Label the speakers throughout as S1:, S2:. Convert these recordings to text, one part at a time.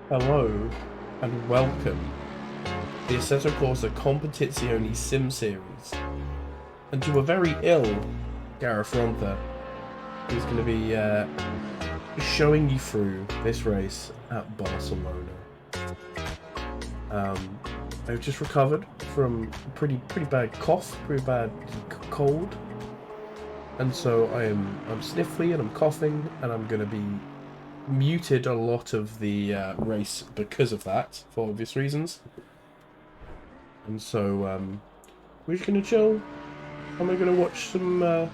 S1: Hello and welcome. The Assetto Corsa Competizione Sim Series. And to a very ill Gareth Ronther, who's going to be showing you through this race at Barcelona. I've just recovered from a pretty bad cough, pretty bad cold, and so I'm sniffly and I'm coughing, and I'm going to be muted a lot of the race because of that, for obvious reasons. And so we're just gonna chill, and we're gonna watch some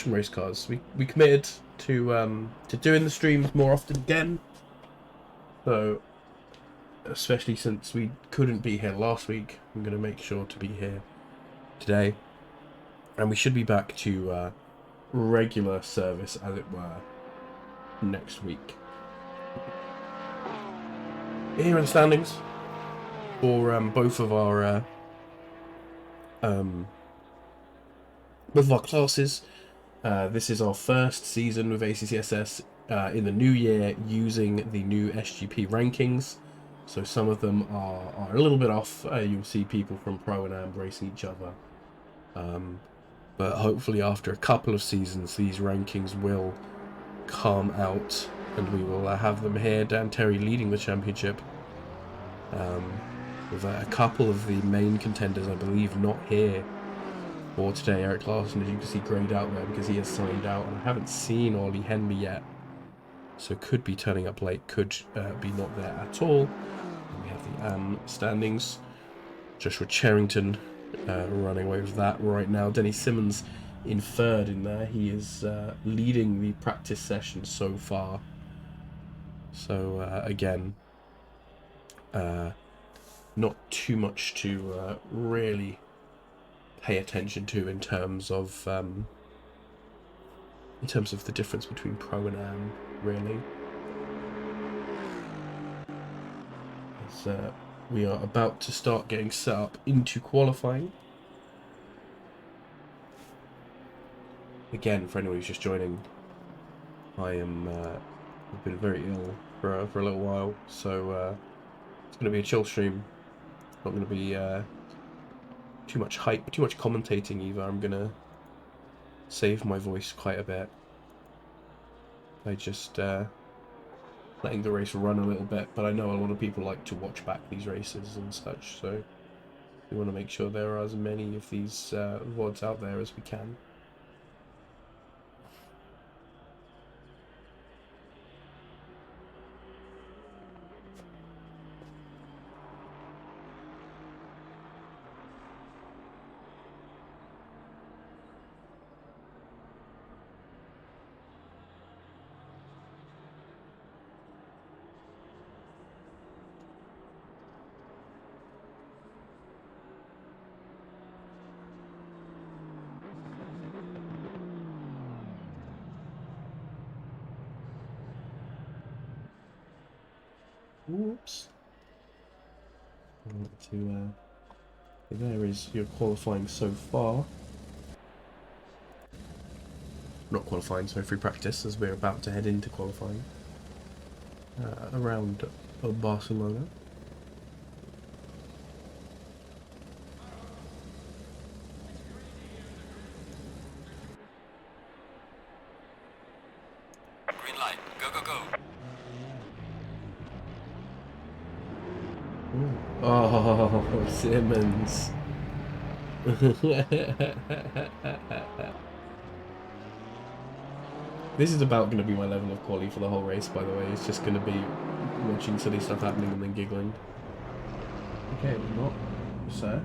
S1: race cars. We committed to doing the streams more often again. So especially since we couldn't be here last week, I'm gonna make sure to be here today, and we should be back to regular service, as it were, next week. Here in the standings for both of our classes. This is our first season with ACCSS in the new year using the new SGP rankings. So some of them are a little bit off. You'll see people from Pro and Am racing each other. But hopefully after a couple of seasons, these rankings will calm out and we will have them here. Dan Terry leading the championship. With a couple of the main contenders, I believe, not here for today. Eric Larson, as you can see, greyed out there because he has signed out, and I haven't seen Ollie Henley yet, so could be turning up late, could be not there at all. And we have the standings. Joshua Cherrington running away with that right now. Denny Simmons in third in there. He is leading the practice session so far. So again, not too much to really pay attention to in terms of the difference between Pro and Am, really. As we are about to start getting set up into qualifying. Again, for anyone who's just joining, I've been very ill for a little while, so it's going to be a chill stream. Not going to be too much hype, too much commentating either. I'm going to save my voice quite a bit by just letting the race run a little bit, but I know a lot of people like to watch back these races and such, so we want to make sure there are as many of these VODs out there as we can. Oops. There is your qualifying so far. Not qualifying, so free practice, as we're about to head into qualifying around Barcelona.
S2: Green light, go, go, go.
S1: Oh, Simmons. This is about going to be my level of quality for the whole race, by the way. It's just going to be watching silly stuff happening and then giggling. Okay, we're not. Research.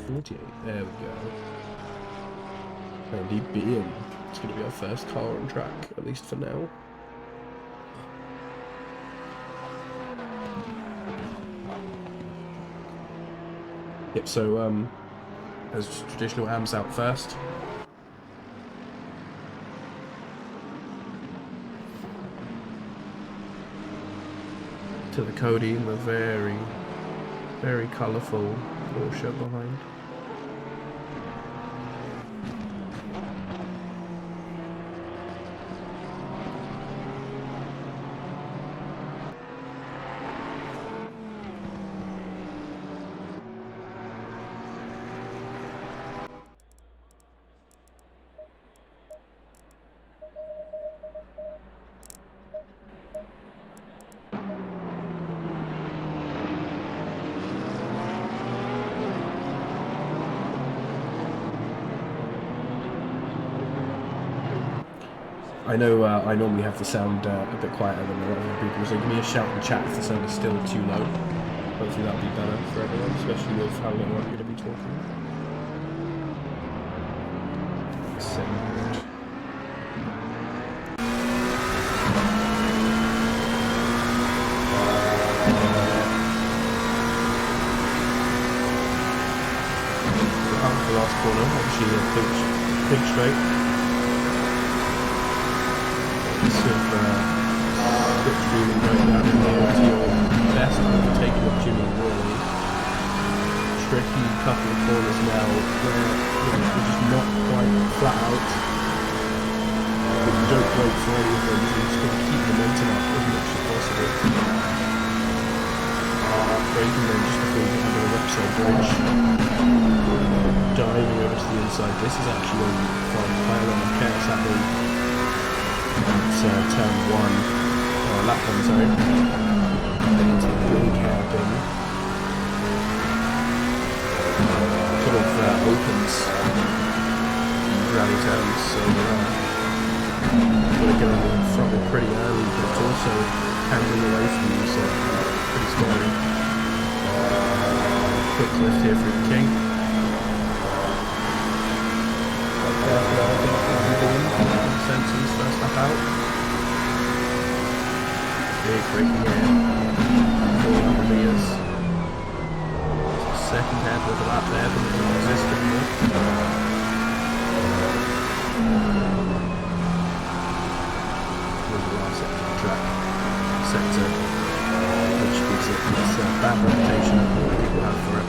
S1: 48. There we go. Andy Bean. It's going to be our first car on track, at least for now. Yep, so, as traditional, Am's out first. To the Cody and the very, very colourful Porsche behind. I know I normally have the sound a bit quieter than a lot of other people, so give me a shout in chat if the sound is still too low. Hopefully that'll be better for everyone, especially with how little I'm going to be talking. Send. Out the last corner, obviously pink straight. Slipstreaming going down in here to your best and taking the opportunity really. Tricky couple of corners now where we're just not quite flat out. But you don't wait for any of them, you're just going to keep momentum up as much as possible. Braking then just before you get under the Repsol bridge. Diving over to the inside. This is actually where you find quite a lot of chaos happening. It's turn 1. Lap 1, sorry. Then into the big hairpin. Sort of opens rally turns, so gotta get on the front wheel pretty early, but it's also handling away from you, so pretty scary. Quick lift here for the King. Quite careful, I think, what we're doing. Sensors first lap out. Big braking here, 400 metres. Second head with a lap there, but it doesn't exist anymore. The last track sector, which gives it this bad reputation that more people have for it.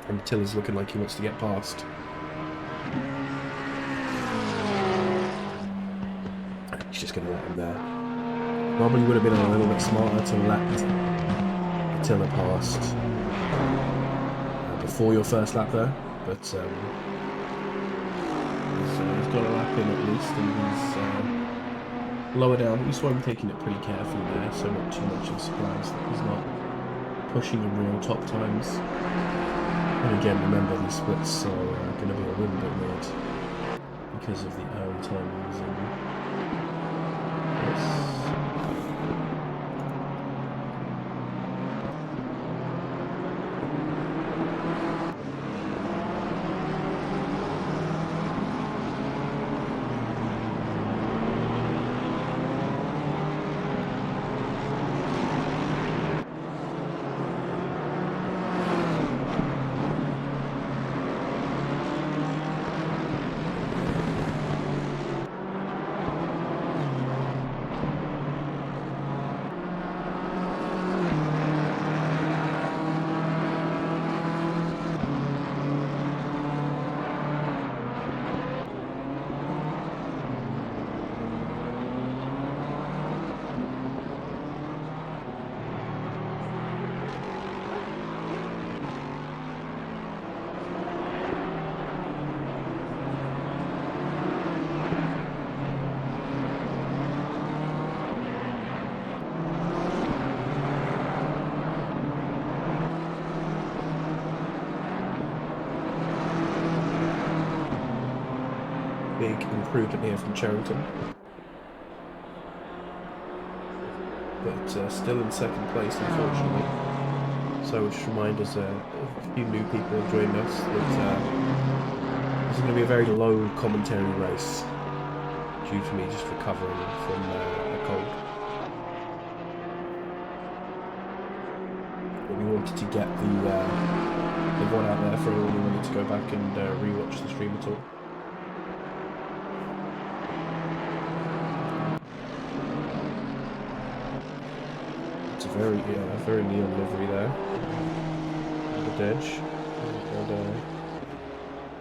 S1: And Tiller's looking like he wants to get past. He's just going to let him there. Probably would have been a little bit smarter to let Tiller past before your first lap there, but he's got a lap in at least, and he's lower down. You saw him taking it pretty carefully there, so not too much of a surprise that he's not pushing the real top times. And again, remember these splits are going to be a little bit weird because of the early timings and this. Big improvement here from Charrington, but still in second place unfortunately. So just remind us, a few new people have joined us, that this is going to be a very low commentary race due to me just recovering from a cold. But we wanted to get the one out there for everyone who wanted to go back and rewatch the stream at all. Very neon livery there. The edge.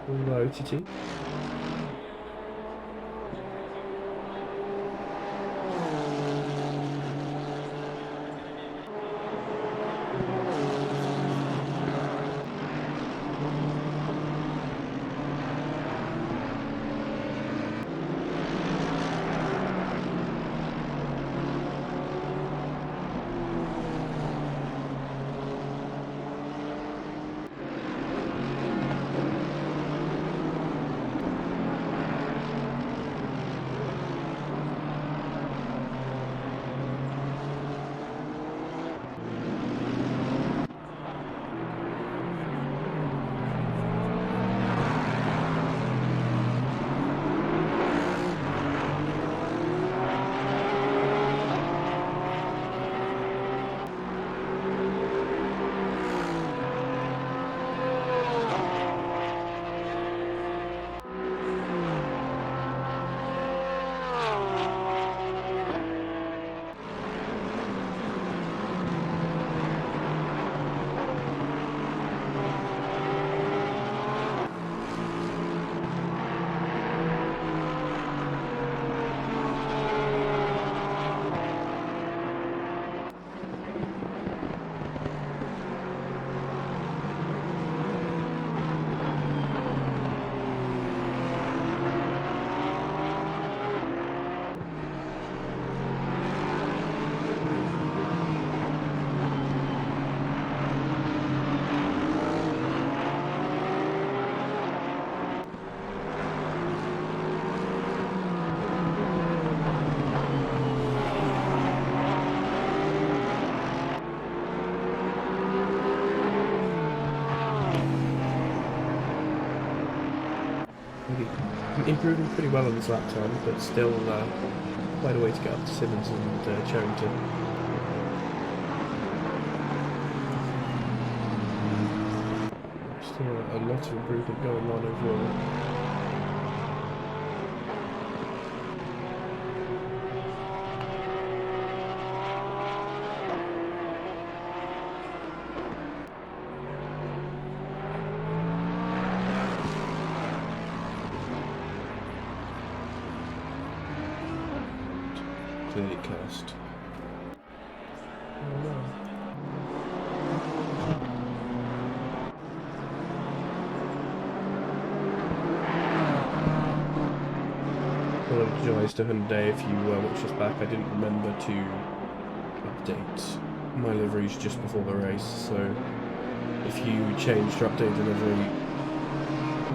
S1: And OTT. Really improving pretty well on this lap time, but still quite a way to get up to Simmons and Charrington. Still a lot of improvement going on overall. Clearly cursed. Oh no. I apologise to Hyundai if you watch this back. I didn't remember to update my liveries just before the race, so if you changed or updated the livery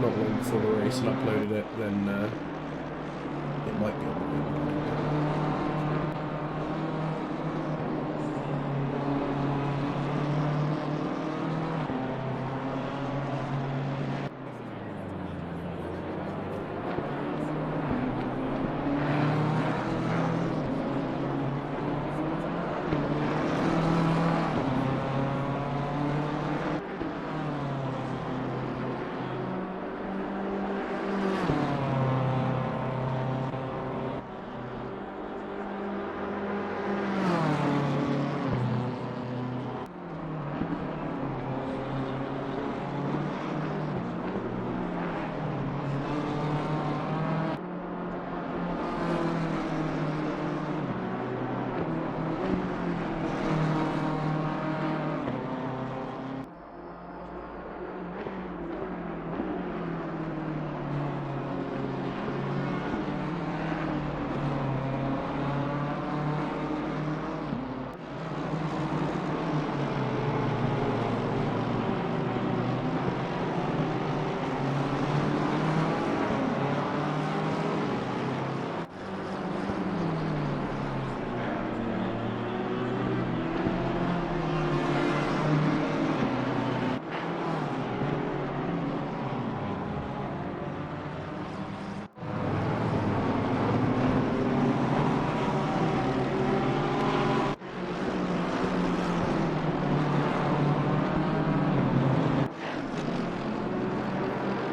S1: not long before the race and uploaded it, then it might be on the way.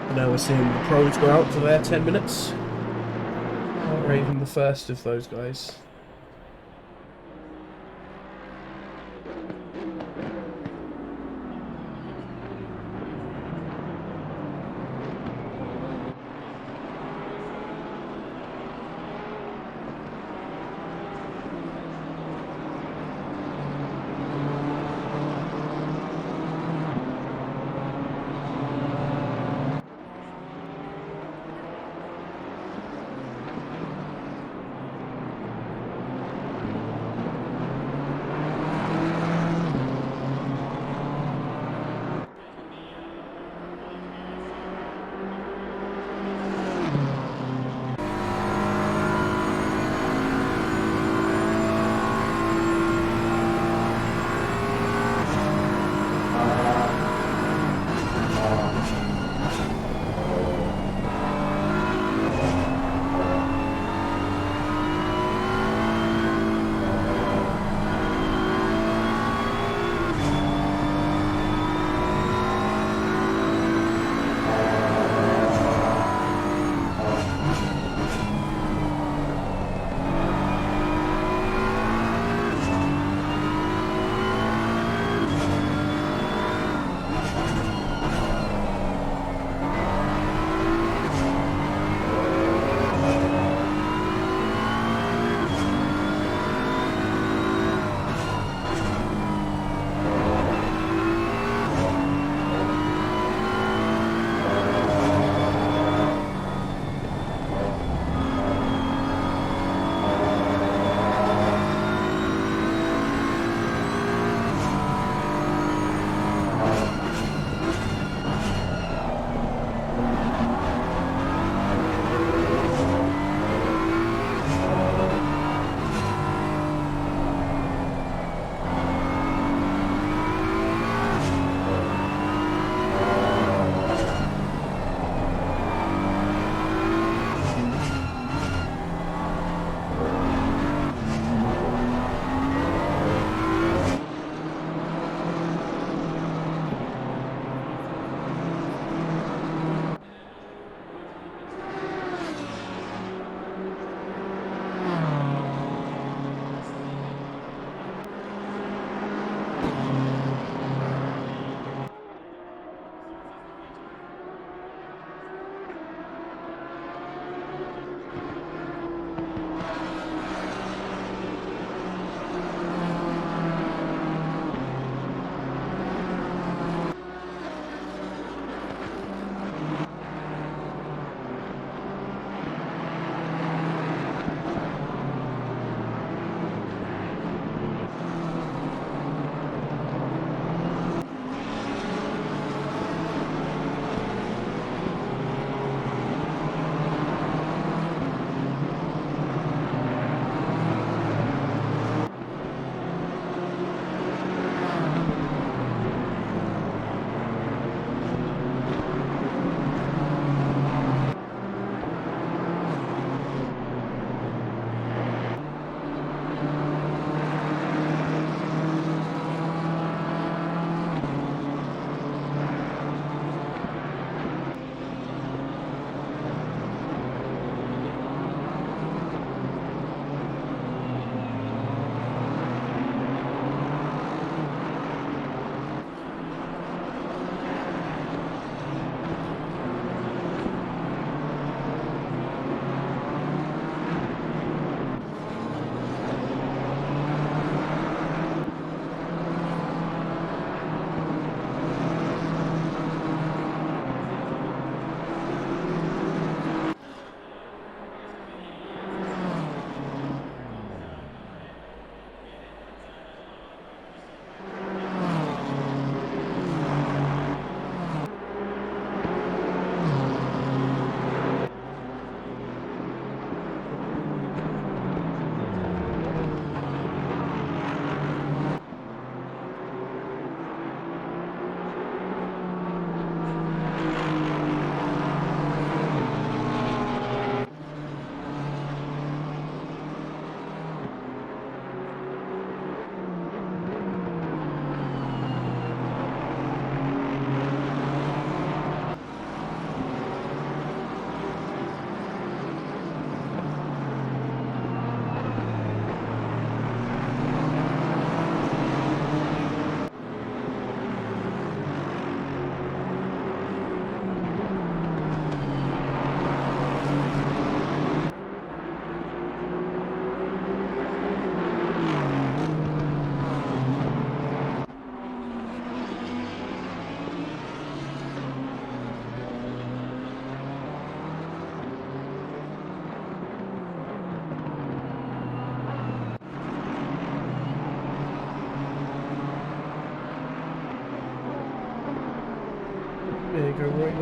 S1: And now we're seeing the pros go out for their 10 minutes. Or even the first of those guys.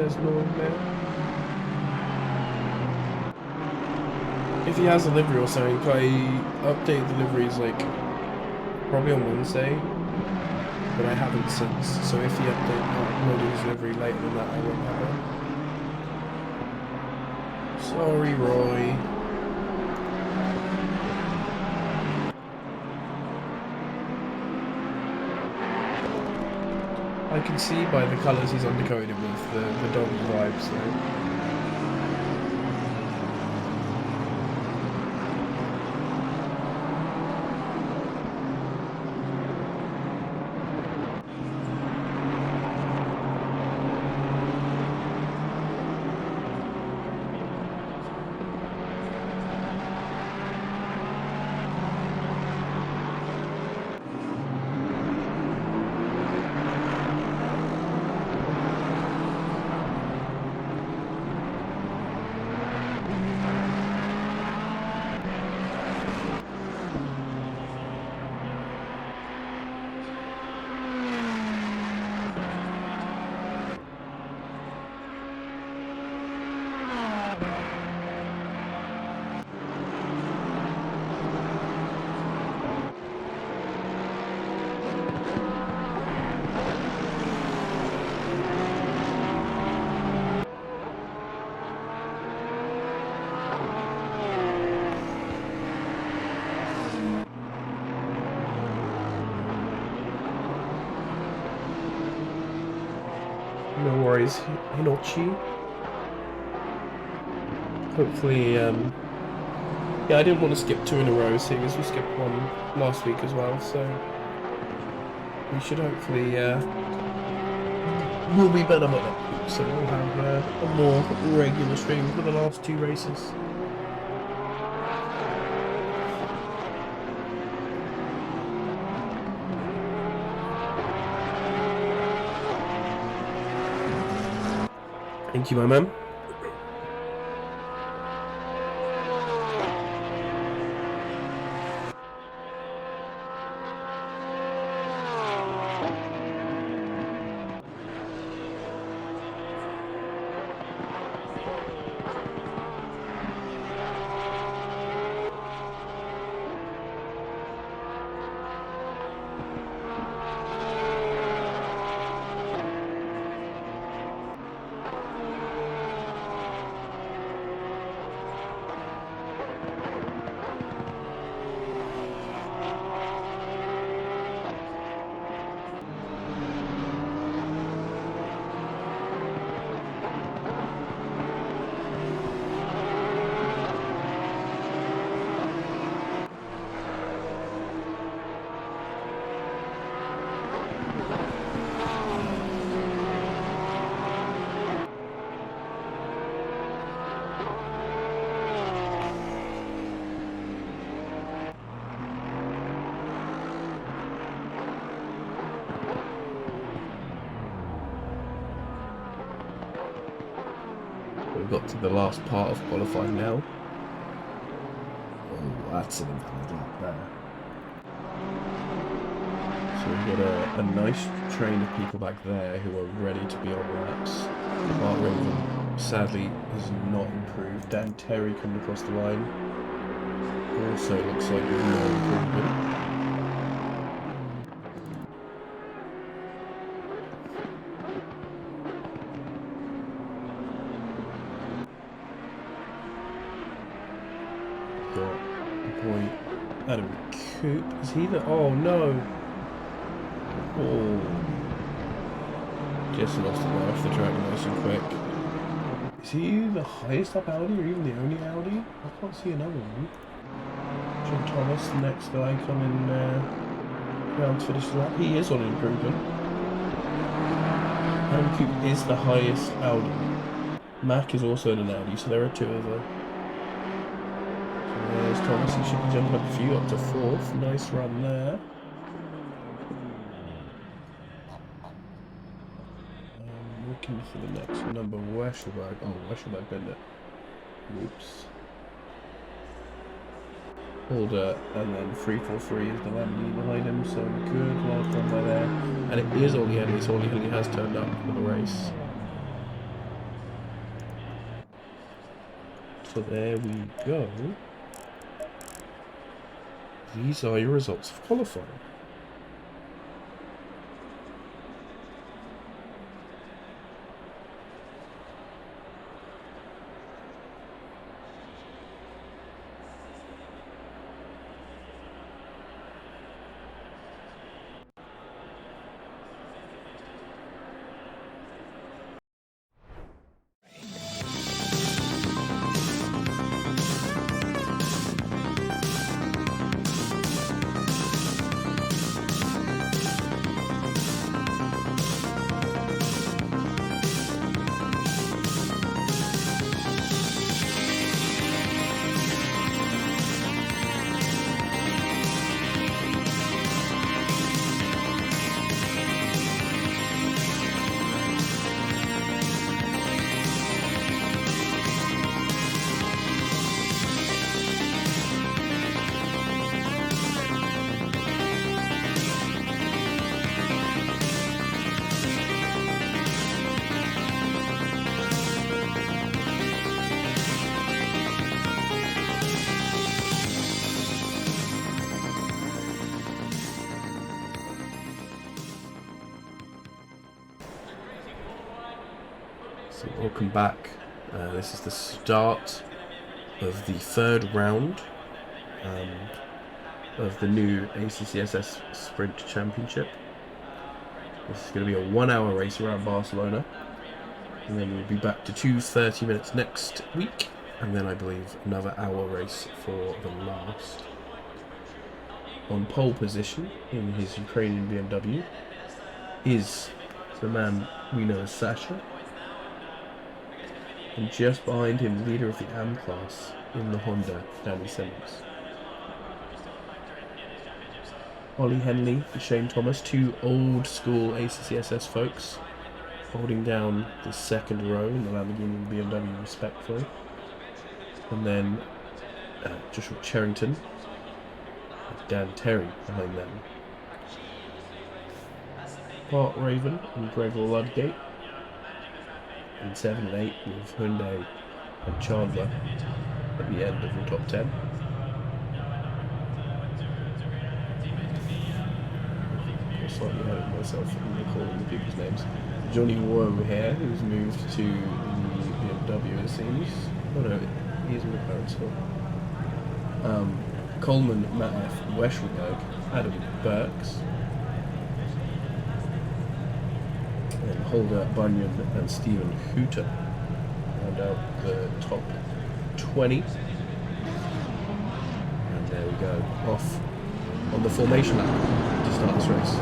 S1: as normal. If he has a livery or something, I update deliveries like probably on Wednesday, but I haven't since. So if he uploaded his livery later than that, I won't have it. Sorry, Roy. I can see by the colours he's undercoated with the doggy vibes though. No worries, Hinochi. Hopefully, yeah, I didn't want to skip 2 in a row, seeing as we skipped 1 last week as well, so we should hopefully, we'll be better by that week, so we'll have a more regular stream for the last 2 races. Thank you, my man. We've got to the last part of qualifying now.
S3: Oh, that's an invalid lap there.
S1: So we've got a nice train of people back there who are ready to be on laps. Mark Raven sadly has not improved. Dan Terry coming across the line also looks like there's no improvement. Adam Coop, is he the... oh no! Oh. Just lost the way off the track nice and quick. Is he the highest up Audi or even the only Audi? I can't see another one. John Thomas, the next guy coming round to finish the lap. He is on improvement. Adam Coop is the highest Audi. Mac is also in an Audi, so there are 2 of them. There's Thomas, he should be jumping up a few, up to 4th. Nice run there. Looking for the next number, Weschelberg. Oh, Weschelberg been it. Oops. Holder, and then 343 is the Lamborghini behind him, so good, well done by there. And it is Ollie Henley, so Ollie Henley has turned up for the race. So there we go. These are your results of qualifying. So welcome back. This is the start of the third round of the new ACCSS Sprint Championship. This is going to be a 1 hour race around Barcelona, and then we'll be back to 2:30 minutes next week, and then I believe another hour race for the last. On pole position in his Ukrainian BMW is the man we know as Sasha, and just behind him, leader of the AM class in the Honda, Danny Simmons. Ollie Henley and Shane Thomas, two old school ACCSS folks, holding down the second row in the Lamborghini and BMW respectfully. And then Joshua Cherrington and Dan Terry behind them. Bart Raven and Gregor Ludgate in 7 and 8 with Hyundai and Chandler at the end of the top 10. I'm slightly ahead of myself in recalling the people's names. Johnny Woe here, who's moved to the BMW it seems. Oh no, he's in McLaren still. Coleman, Matt F. Weschelberg, Adam Burks, and Holder Bunyan and Stephen Hooter round out the top 20. And there we go, off on the formation lap to start this race.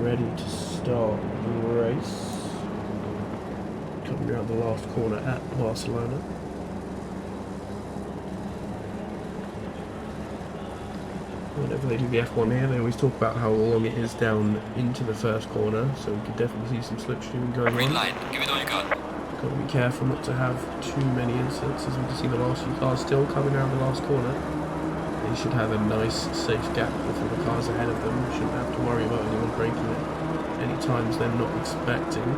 S1: ready to start the race. Coming around the last corner at Barcelona. Whenever they do the F1 here, they always talk about how long it is down into the first corner, so we could definitely see some slipstreaming going
S2: Green
S1: on.
S2: light, give it all you got.
S1: Got to be careful not to have too many incidents, as we can see the last few cars still coming around the last corner. They should have a nice, safe gap before the cars ahead of them. We shouldn't have to worry about anyone breaking it any times they're not expecting.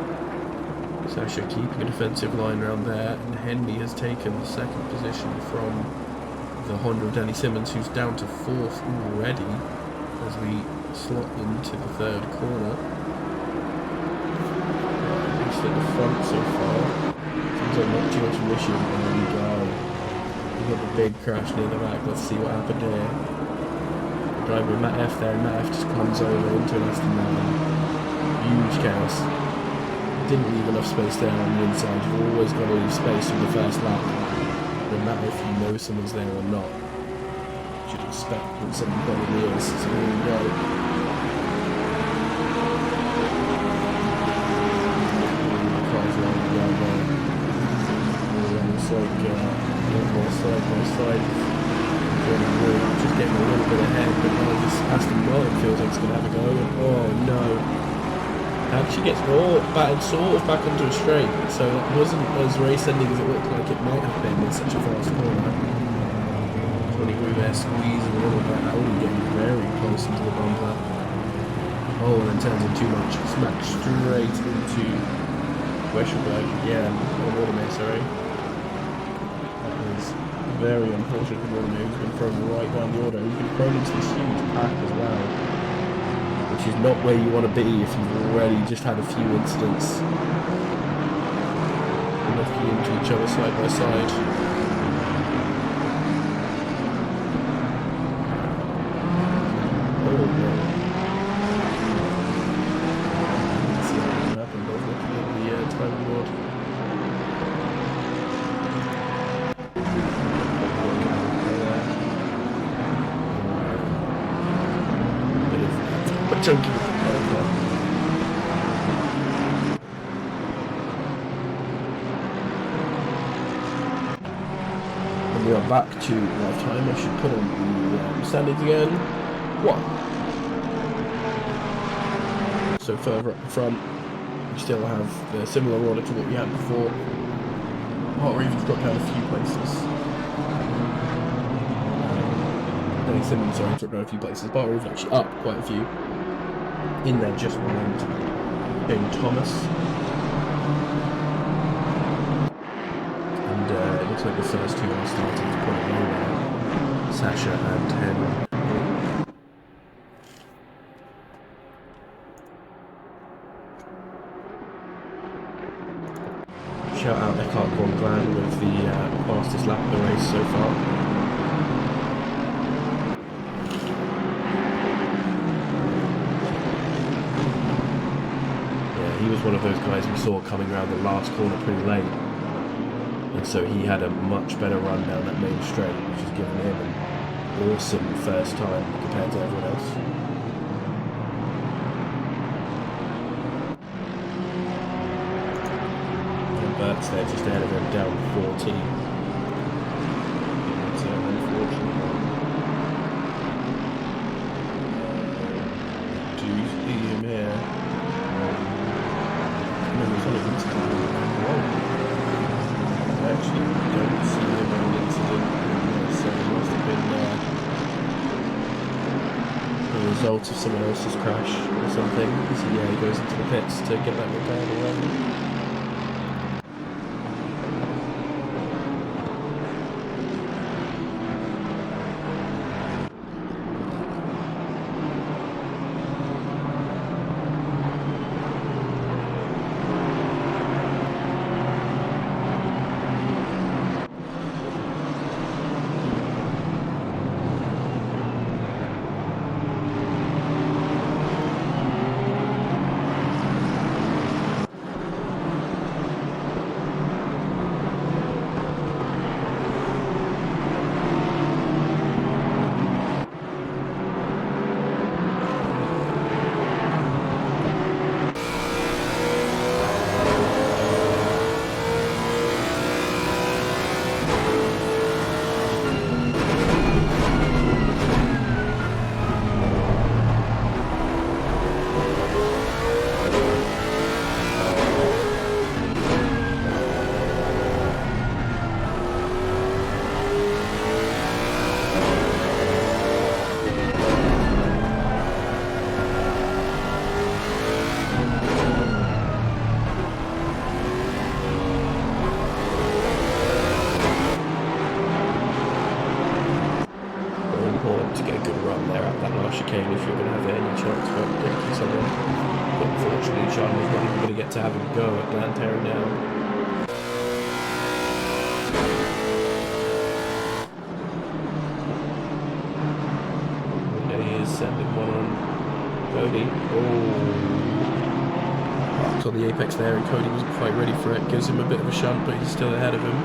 S1: Sasha keeping a defensive line around there, and Henry has taken the second position from the Honda of Danny Simmons, who's down to fourth already as we slot into the third corner. At least at the front so far. Seems like not too much of an issue. And there we go. We've got the big crash near the back. Let's see what happened here. The driver with Matt F there, and Matt F just comes over into an Aston Martin. Huge chaos. Didn't leave enough space there on the inside. You've always got to leave space in the first lap. No matter if you know someone's there or not. You should expect when someone probably is. So here we go. The car's running down there. It's like a little more side by side. Just getting a little bit ahead, but now this Aston Martin feels like it's going to have a go. Oh no. Actually gets batted sort of back onto a straight, so it wasn't as race ending as it looked like it might have been in such a fast corner. 20 through there, squeezing a little bit, Audi getting very close into the bumper. Oh, and then turns in too much, smacked straight into Weschelberg again, or Watermere, sorry. That is very unfortunate for Watermere, who's been thrown right down the order. He's been thrown into this huge pack as well, which is not where you want to be if you've already just had a few incidents looking into each other side by side. Oh no. Let's see what happened. I was looking at the time board. Chunky. And we are back to live time. I should put on the standings again. 1. So further up the front, we still have the similar order to what we had before. Hartreeves dropped down a few places. Danny Simmons, sorry, dropped down a few places. Hartreeves actually up quite a few. In there just behind Ben Thomas. And it looks like the first two are starting to put it low now. Sasha and Henry. Shout out Eckhart Glan with the fastest lap of the race so far. He was one of those guys we saw coming around the last corner pretty late, and so he had a much better run down that main straight, which has given him an awesome first time compared to everyone else. And Bert's there just ahead of him, down 14. So unfortunate. Do you see him here? I actually don't see him on the incident, so it must have been a result of someone else's crash or something. So yeah, he goes into the pits to get that repaired or whatever. but unfortunately Chandler's not even going to get to have a go at Lanteri now. There he is, sending one on Cody. Oh, parked on the apex there, and Cody wasn't quite ready for it. Gives him a bit of a shunt, but he's still ahead of him.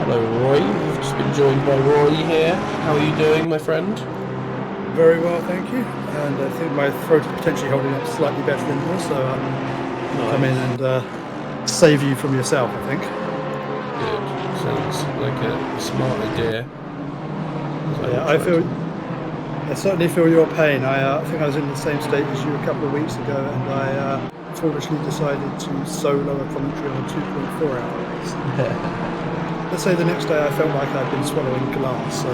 S1: Hello Roy, I've just been joined by Roy here. How are you doing, my friend?
S4: Very well, thank you. And I think my throat is potentially holding up slightly better than yours, so I'll come in and save you from yourself, I think.
S1: Good. Sounds like a smart idea.
S4: Yeah, I certainly feel your pain. I think I was in the same state as you a couple of weeks ago, and I foolishly decided to solo a commentary on a 2.4 hour race. Let's say the next day I felt like I'd been swallowing glass, so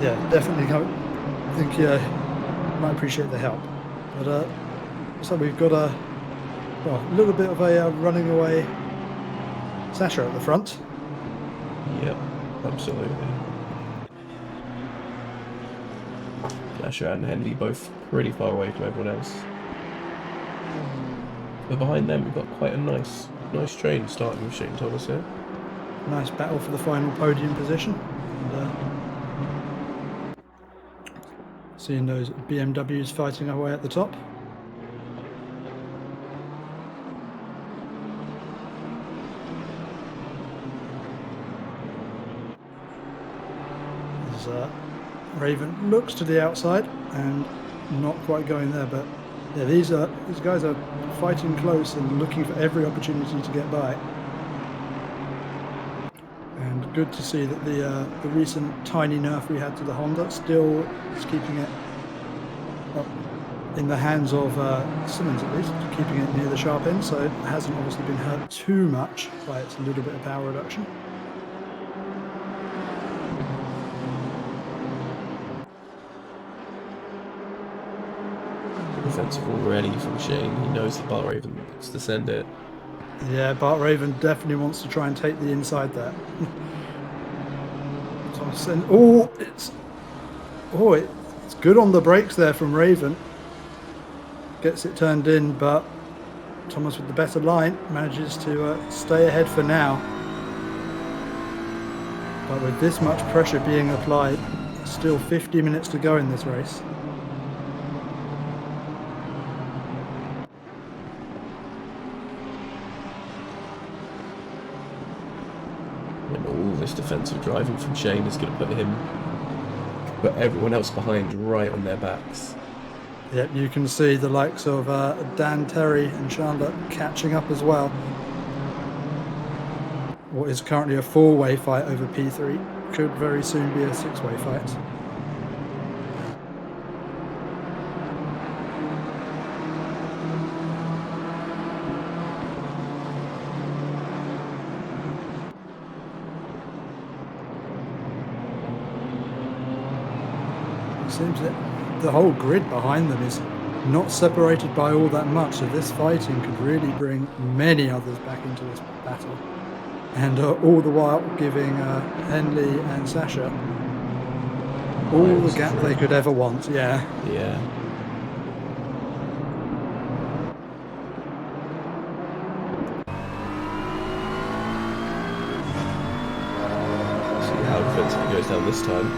S4: yeah, definitely I think you might appreciate the help. But so we've got a little bit of a running away Sasha at the front.
S1: Yep, absolutely. Sasha and Henley both pretty far away from everyone else. But behind them we've got quite a nice train starting with Shane Thomas here.
S4: Nice battle for the final podium position. And, seeing those BMWs fighting away at the top. As Raven looks to the outside and not quite going there, but yeah, these guys are fighting close and looking for every opportunity to get by. And good to see that the recent tiny nerf we had to the Honda still is keeping it up in the hands of Simmons, at least, keeping it near the sharp end, so it hasn't obviously been hurt too much by its little bit of power reduction.
S1: Defensive already from Shane. He knows that Bart Raven wants to send it.
S4: Yeah, Bart Raven definitely wants to try and take the inside there. It's good on the brakes there from Raven. Gets it turned in, but Thomas with the better line manages to stay ahead for now. But with this much pressure being applied, still 50 minutes to go in this race.
S1: And all this defensive driving from Shane is going to put everyone else behind right on their backs.
S4: Yep, you can see the likes of Dan Terry and Chandler catching up as well. What is currently a 4-way fight over P3 could very soon be a 6-way fight. It seems that the whole grid behind them is not separated by all that much, so this fighting could really bring many others back into this battle. And all the while giving Henley and Sasha All the gap they could ever want, yeah.
S1: Yeah. See how defensive he goes down this time.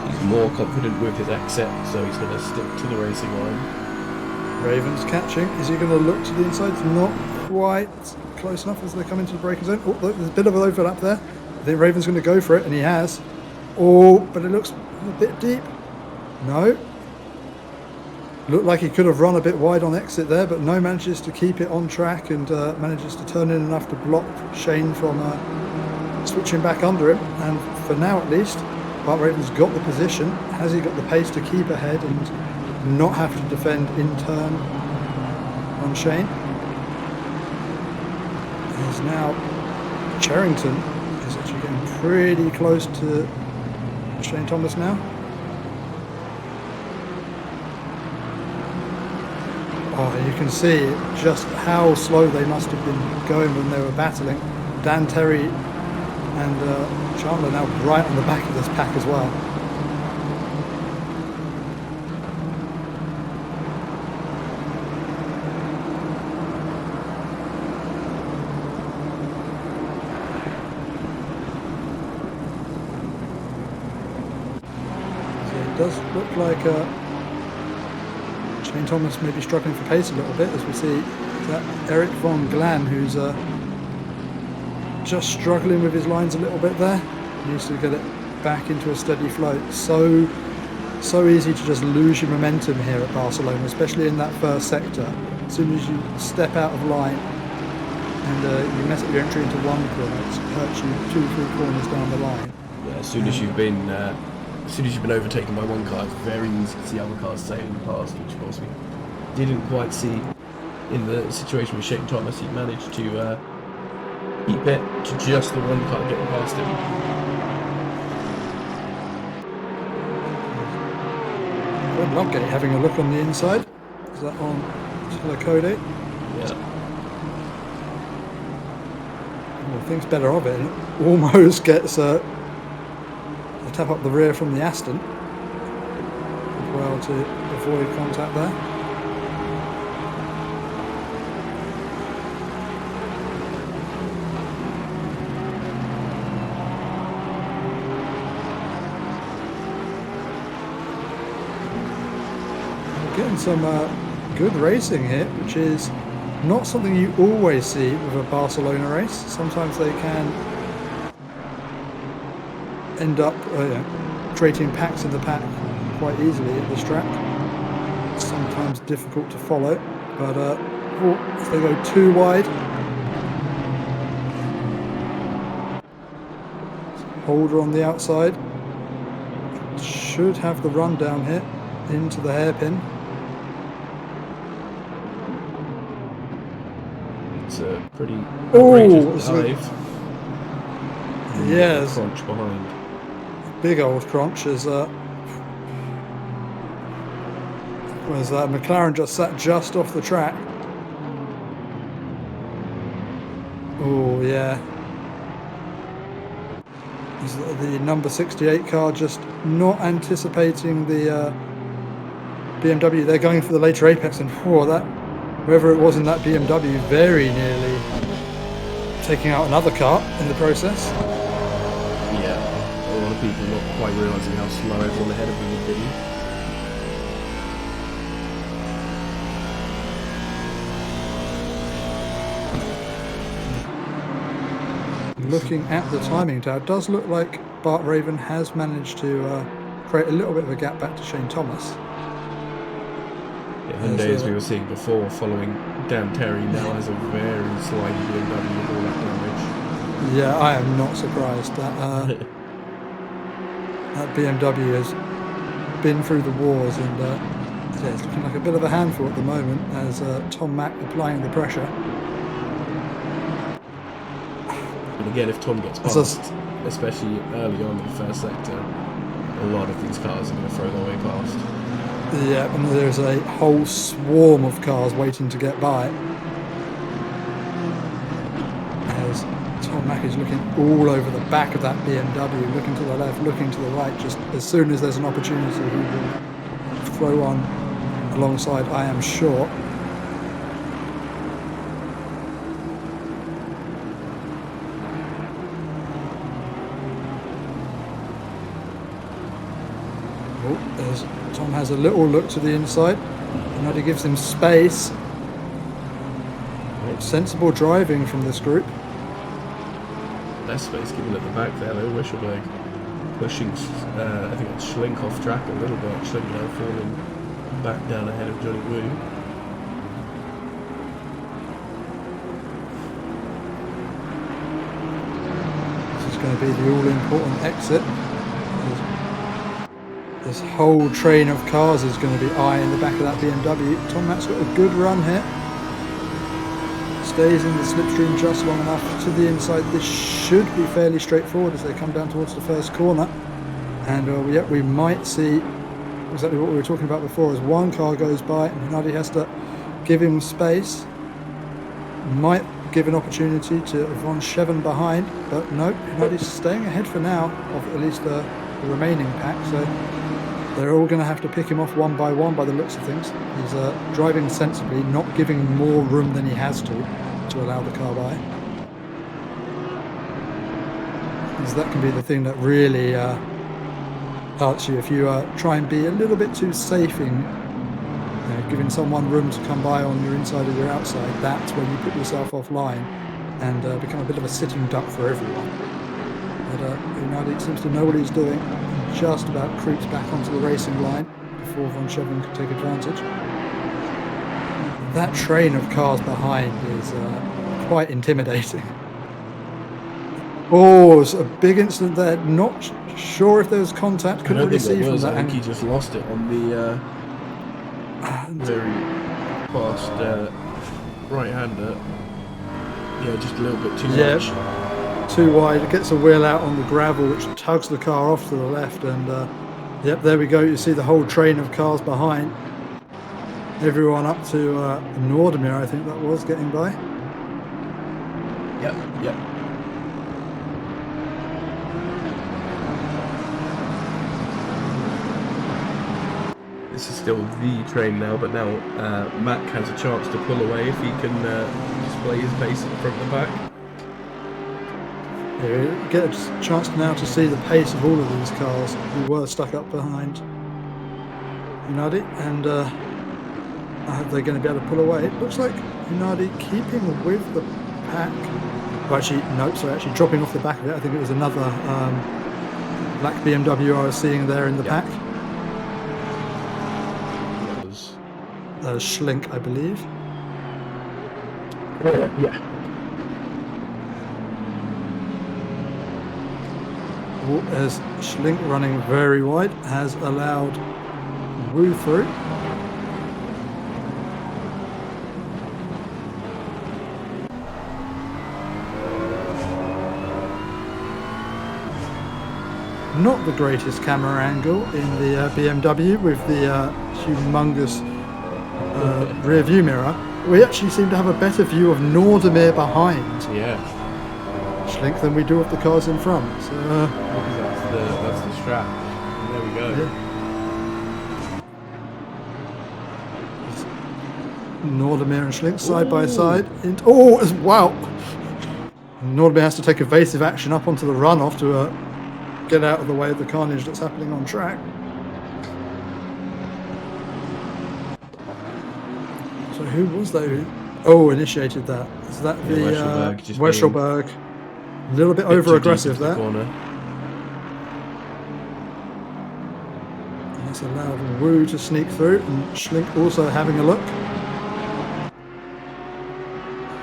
S1: He's more confident with his exit, so he's going to stick to the racing line.
S4: Raven's catching. Is he going to look to the inside? It's not quite close enough as they come into the braking zone. Oh, look, there's a bit of an overlap there. I think Raven's going to go for it, and he has. Oh, but it looks a bit deep. No. Looked like he could have run a bit wide on exit there, but no, manages to keep it on track and manages to turn in enough to block Shane from switching back under him. And for now, at least, Bart Raven's got the position. Has he got the pace to keep ahead and not have to defend in turn on Shane? There's now Cherrington is actually getting pretty close to Shane Thomas now. Oh, you can see just how slow they must have been going when they were battling. Dan Terry and Chandler now right on the back of this pack as well. So it does look like Shane Thomas may be struggling for pace a little bit, as we see that Eric von Glan, who's just struggling with his lines a little bit there. He needs to get it back into a steady flow. So easy to just lose your momentum here at Barcelona, especially in that first sector. As soon as you step out of line and you mess up your entry into one corner, it hurts you 2-3 corners down the line.
S1: Yeah, as soon as you've been overtaken by one car, it's very easy to see other cars sailing past, which of course we didn't quite see in the situation with Shane Thomas. He managed to keep it to just the one car getting past him.
S4: Red Ludgate having a look on the inside. Is that on Cody?
S1: Yeah.
S4: Well, thinks better of it. And almost gets a tap up the rear from the Aston as well to avoid contact there. Getting some good racing here, which is not something you always see with a Barcelona race. Sometimes they can end up creating packs in the pack quite easily at this track. It's sometimes difficult to follow, but if they go too wide, Holder on the outside should have the run down here into the hairpin.
S1: It's a pretty outrageous dive.
S4: Yes.
S1: Crunch behind.
S4: Big old crunch as McLaren just sat just off the track. Oh yeah. Is the number 68 car just not anticipating the BMW? They're going for the later apex, and whoever it was in that BMW very nearly taking out another car in the process.
S1: Yeah, a lot of people not quite realising how slow everyone ahead of them would be.
S4: Looking at the timing tower, it does look like Bart Raven has managed to create a little bit of a gap back to Shane Thomas.
S1: Yeah, Hyundai, as we were seeing before, following Dan Terry, now has a very slight BMW with all that damage.
S4: Yeah, I am not surprised that that BMW has been through the wars, and it's looking like a bit of a handful at the moment as Tom Mack applying the pressure.
S1: And again, if Tom gets past, especially early on in the first sector, a lot of these cars are going to throw their way past.
S4: Yeah, and there's a whole swarm of cars waiting to get by. As Tom Mack is looking all over the back of that BMW, looking to the left, looking to the right. Just as soon as there's an opportunity, he will throw on alongside, I am sure. As Tom has a little look to the inside, and he gives him space. Sensible driving from this group.
S1: Less space given at the back there though. Wishelberg pushing, I think it's Schlink off track a little bit. Schlink now falling back down ahead of Johnny Wu.
S4: This is going to be the all-important exit. This whole train of cars is going to be eyeing the back of that BMW. Tom Mack's got a good run here. Stays in the slipstream just long enough to the inside. This should be fairly straightforward as they come down towards the first corner. And yeah, we might see exactly what we were talking about before, as one car goes by and Minardi has to give him space. Might give an opportunity to Von Scheven behind, but no, Minardi's staying ahead for now of at least the remaining pack. So they're all going to have to pick him off one by the looks of things. He's driving sensibly, not giving more room than he has to allow the car by. Because that can be the thing that really hurts you if you try and be a little bit too safe in giving someone room to come by on your inside or your outside. That's when you put yourself offline and become a bit of a sitting duck for everyone. But Unadi seems to know what he's doing. Just about creeps back onto the racing line before Von Scheven could take advantage. That train of cars behind is quite intimidating. Oh, it's a big incident there. Not sure if there was contact. Couldn't really see from that.
S1: I think he just lost it on the very fast right-hander. Yeah, just a little bit too much. Too wide. It gets a wheel out on the gravel, which tugs the car off to the left. And yep, there we go. You see the whole train of cars behind. Everyone up to Nordemir, I think that was, getting by. Yep. This is still the train now, but now Mack has a chance to pull away if he can display his pace at the front and the back. Yeah, we get a chance now to see the pace of all of these cars who were stuck up behind Unadi, and are they going to be able to pull away? It looks like Unadi keeping with the pack. Well, actually, no, sorry, actually dropping off the back of it. I think it was another black BMW I was seeing there in the pack. That was Schlink, I believe. Yeah. As Schlink, running very wide, has allowed Wu through. Not the greatest camera angle in the BMW with the humongous rear view mirror. We actually seem to have a better view of Nordemir behind. Yeah. Schlink than we do of the cars in front. So, that's the strap. And there we go. Yeah. Nordemir and Schlink side by side. Wow! Nordemir has to take evasive action up onto the runoff to get out of the way of the carnage that's happening on track. So who was that who initiated that? Is that the Weschelberg? A little bit over aggressive there. And that's allowed Wu to sneak through, and Schlink also having a look.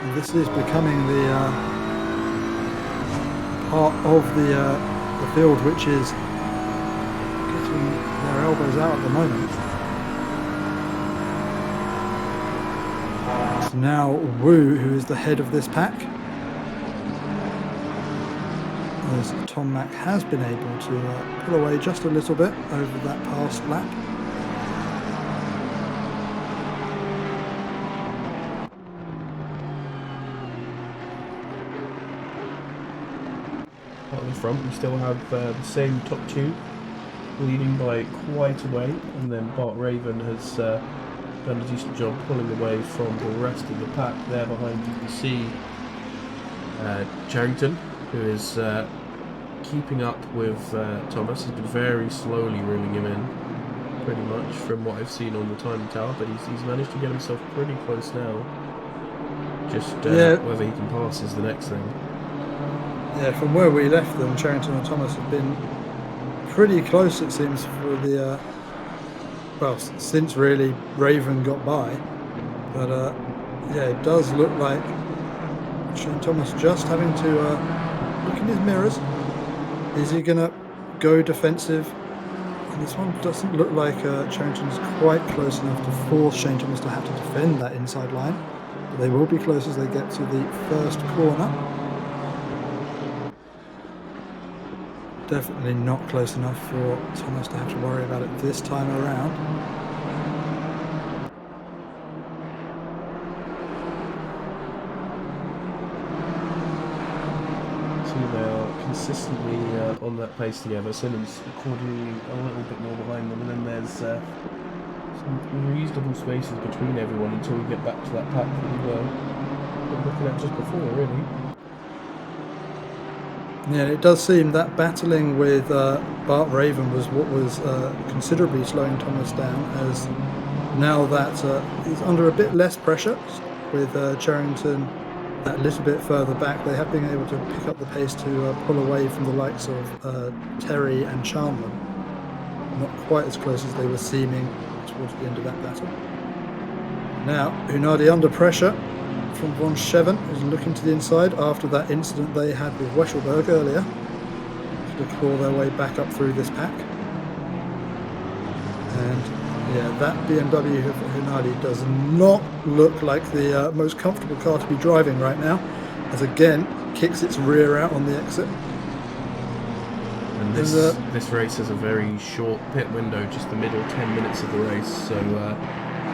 S1: And this is becoming the part of the field which is getting their elbows out at the moment. It's now Wu who is the head of this pack, as Tom Mack has been able to pull away just a little bit over that past lap. the front, we still have the same top two, leading by quite a way, and then Bart Raven has done a decent job pulling away from the rest of the pack. There behind you can see Charrington, who is keeping up with Thomas. He's been very slowly reeling him in, pretty much, from what I've seen on the time tower, but he's managed to get himself pretty close now. Just whether he can pass is the next thing.
S4: Yeah, from where we left them, Charrington and Thomas have been pretty close, it seems, for the since really Raven got by. But yeah, it does look like Shane Thomas just having to look in his mirrors. Is he going to go defensive? And this one doesn't look like Charrington's quite close enough to force Shane Thomas to have to defend that inside line. But they will be close as they get to the first corner. Definitely not close enough for Thomas to have to worry about it this time around.
S1: So they are consistently on that pace together. Simmons accordingly a little bit more behind them, and then there's some reasonable spaces between everyone until we get back to that pack that we were looking at just before, really.
S4: Yeah, it does seem that battling with Bart Raven was what was considerably slowing Thomas down, as now that he's under a bit less pressure with Charrington that little bit further back, they have been able to pick up the pace to pull away from the likes of Terry and Chandler. Not quite as close as they were seeming towards the end of that battle. Now, Hunardi under pressure from Von Scheven is looking to the inside after that incident they had with Weschelberg earlier to claw their way back up through this pack. And yeah, that BMW Hunardi does not look like the most comfortable car to be driving right now, as again kicks its rear out on the exit.
S1: And this race has a very short pit window, just the middle 10 minutes of the race, so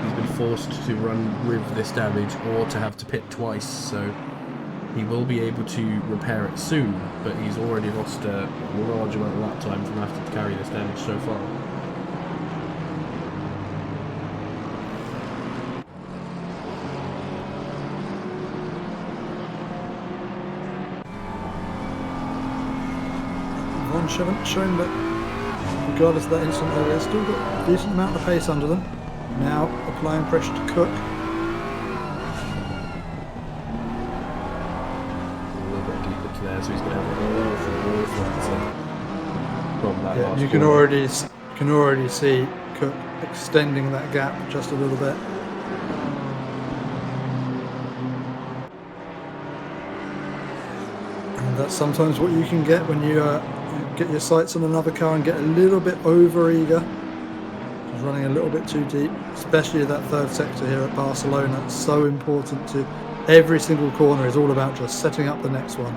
S1: he's been forced to run with this damage or to have to pit twice, so he will be able to repair it soon, but he's already lost a large amount of lap time from having to carry this damage so far.
S4: Von Scheven showing that regardless of that incident earlier, still got a decent amount of pace under them. Now applying pressure to Cook.
S1: A little bit deep into there, so he's going to have a little from that last
S4: You can already see Cook extending that gap just a little bit. And that's sometimes what you can get when you get your sights on another car and get a little bit over eager. Running a little bit too deep, especially that third sector here at Barcelona. It's so important to every single corner is all about just setting up the next one.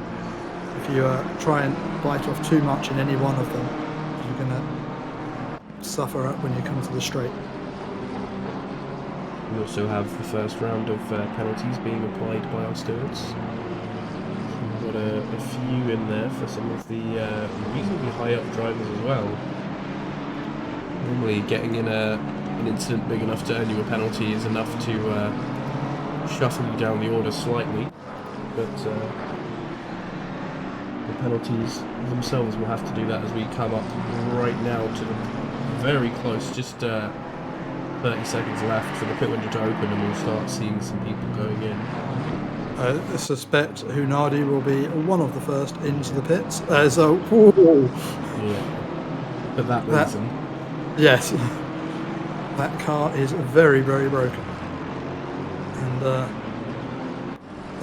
S4: If you try and bite off too much in any one of them, you're going to suffer up when you come to the straight.
S1: We also have the first round of penalties being applied by our stewards. We've got a few in there for some of the reasonably high up drivers as well. Normally getting in an incident big enough to earn you a penalty is enough to shuffle you down the order slightly, but the penalties themselves will have to do that as we come up right now to very close, just 30 seconds left for the pit window to open, and we'll start seeing some people going in.
S4: I suspect Hunardi will be one of the first into the pits. Yeah,
S1: for that reason.
S4: Yes, that car is very, very broken, and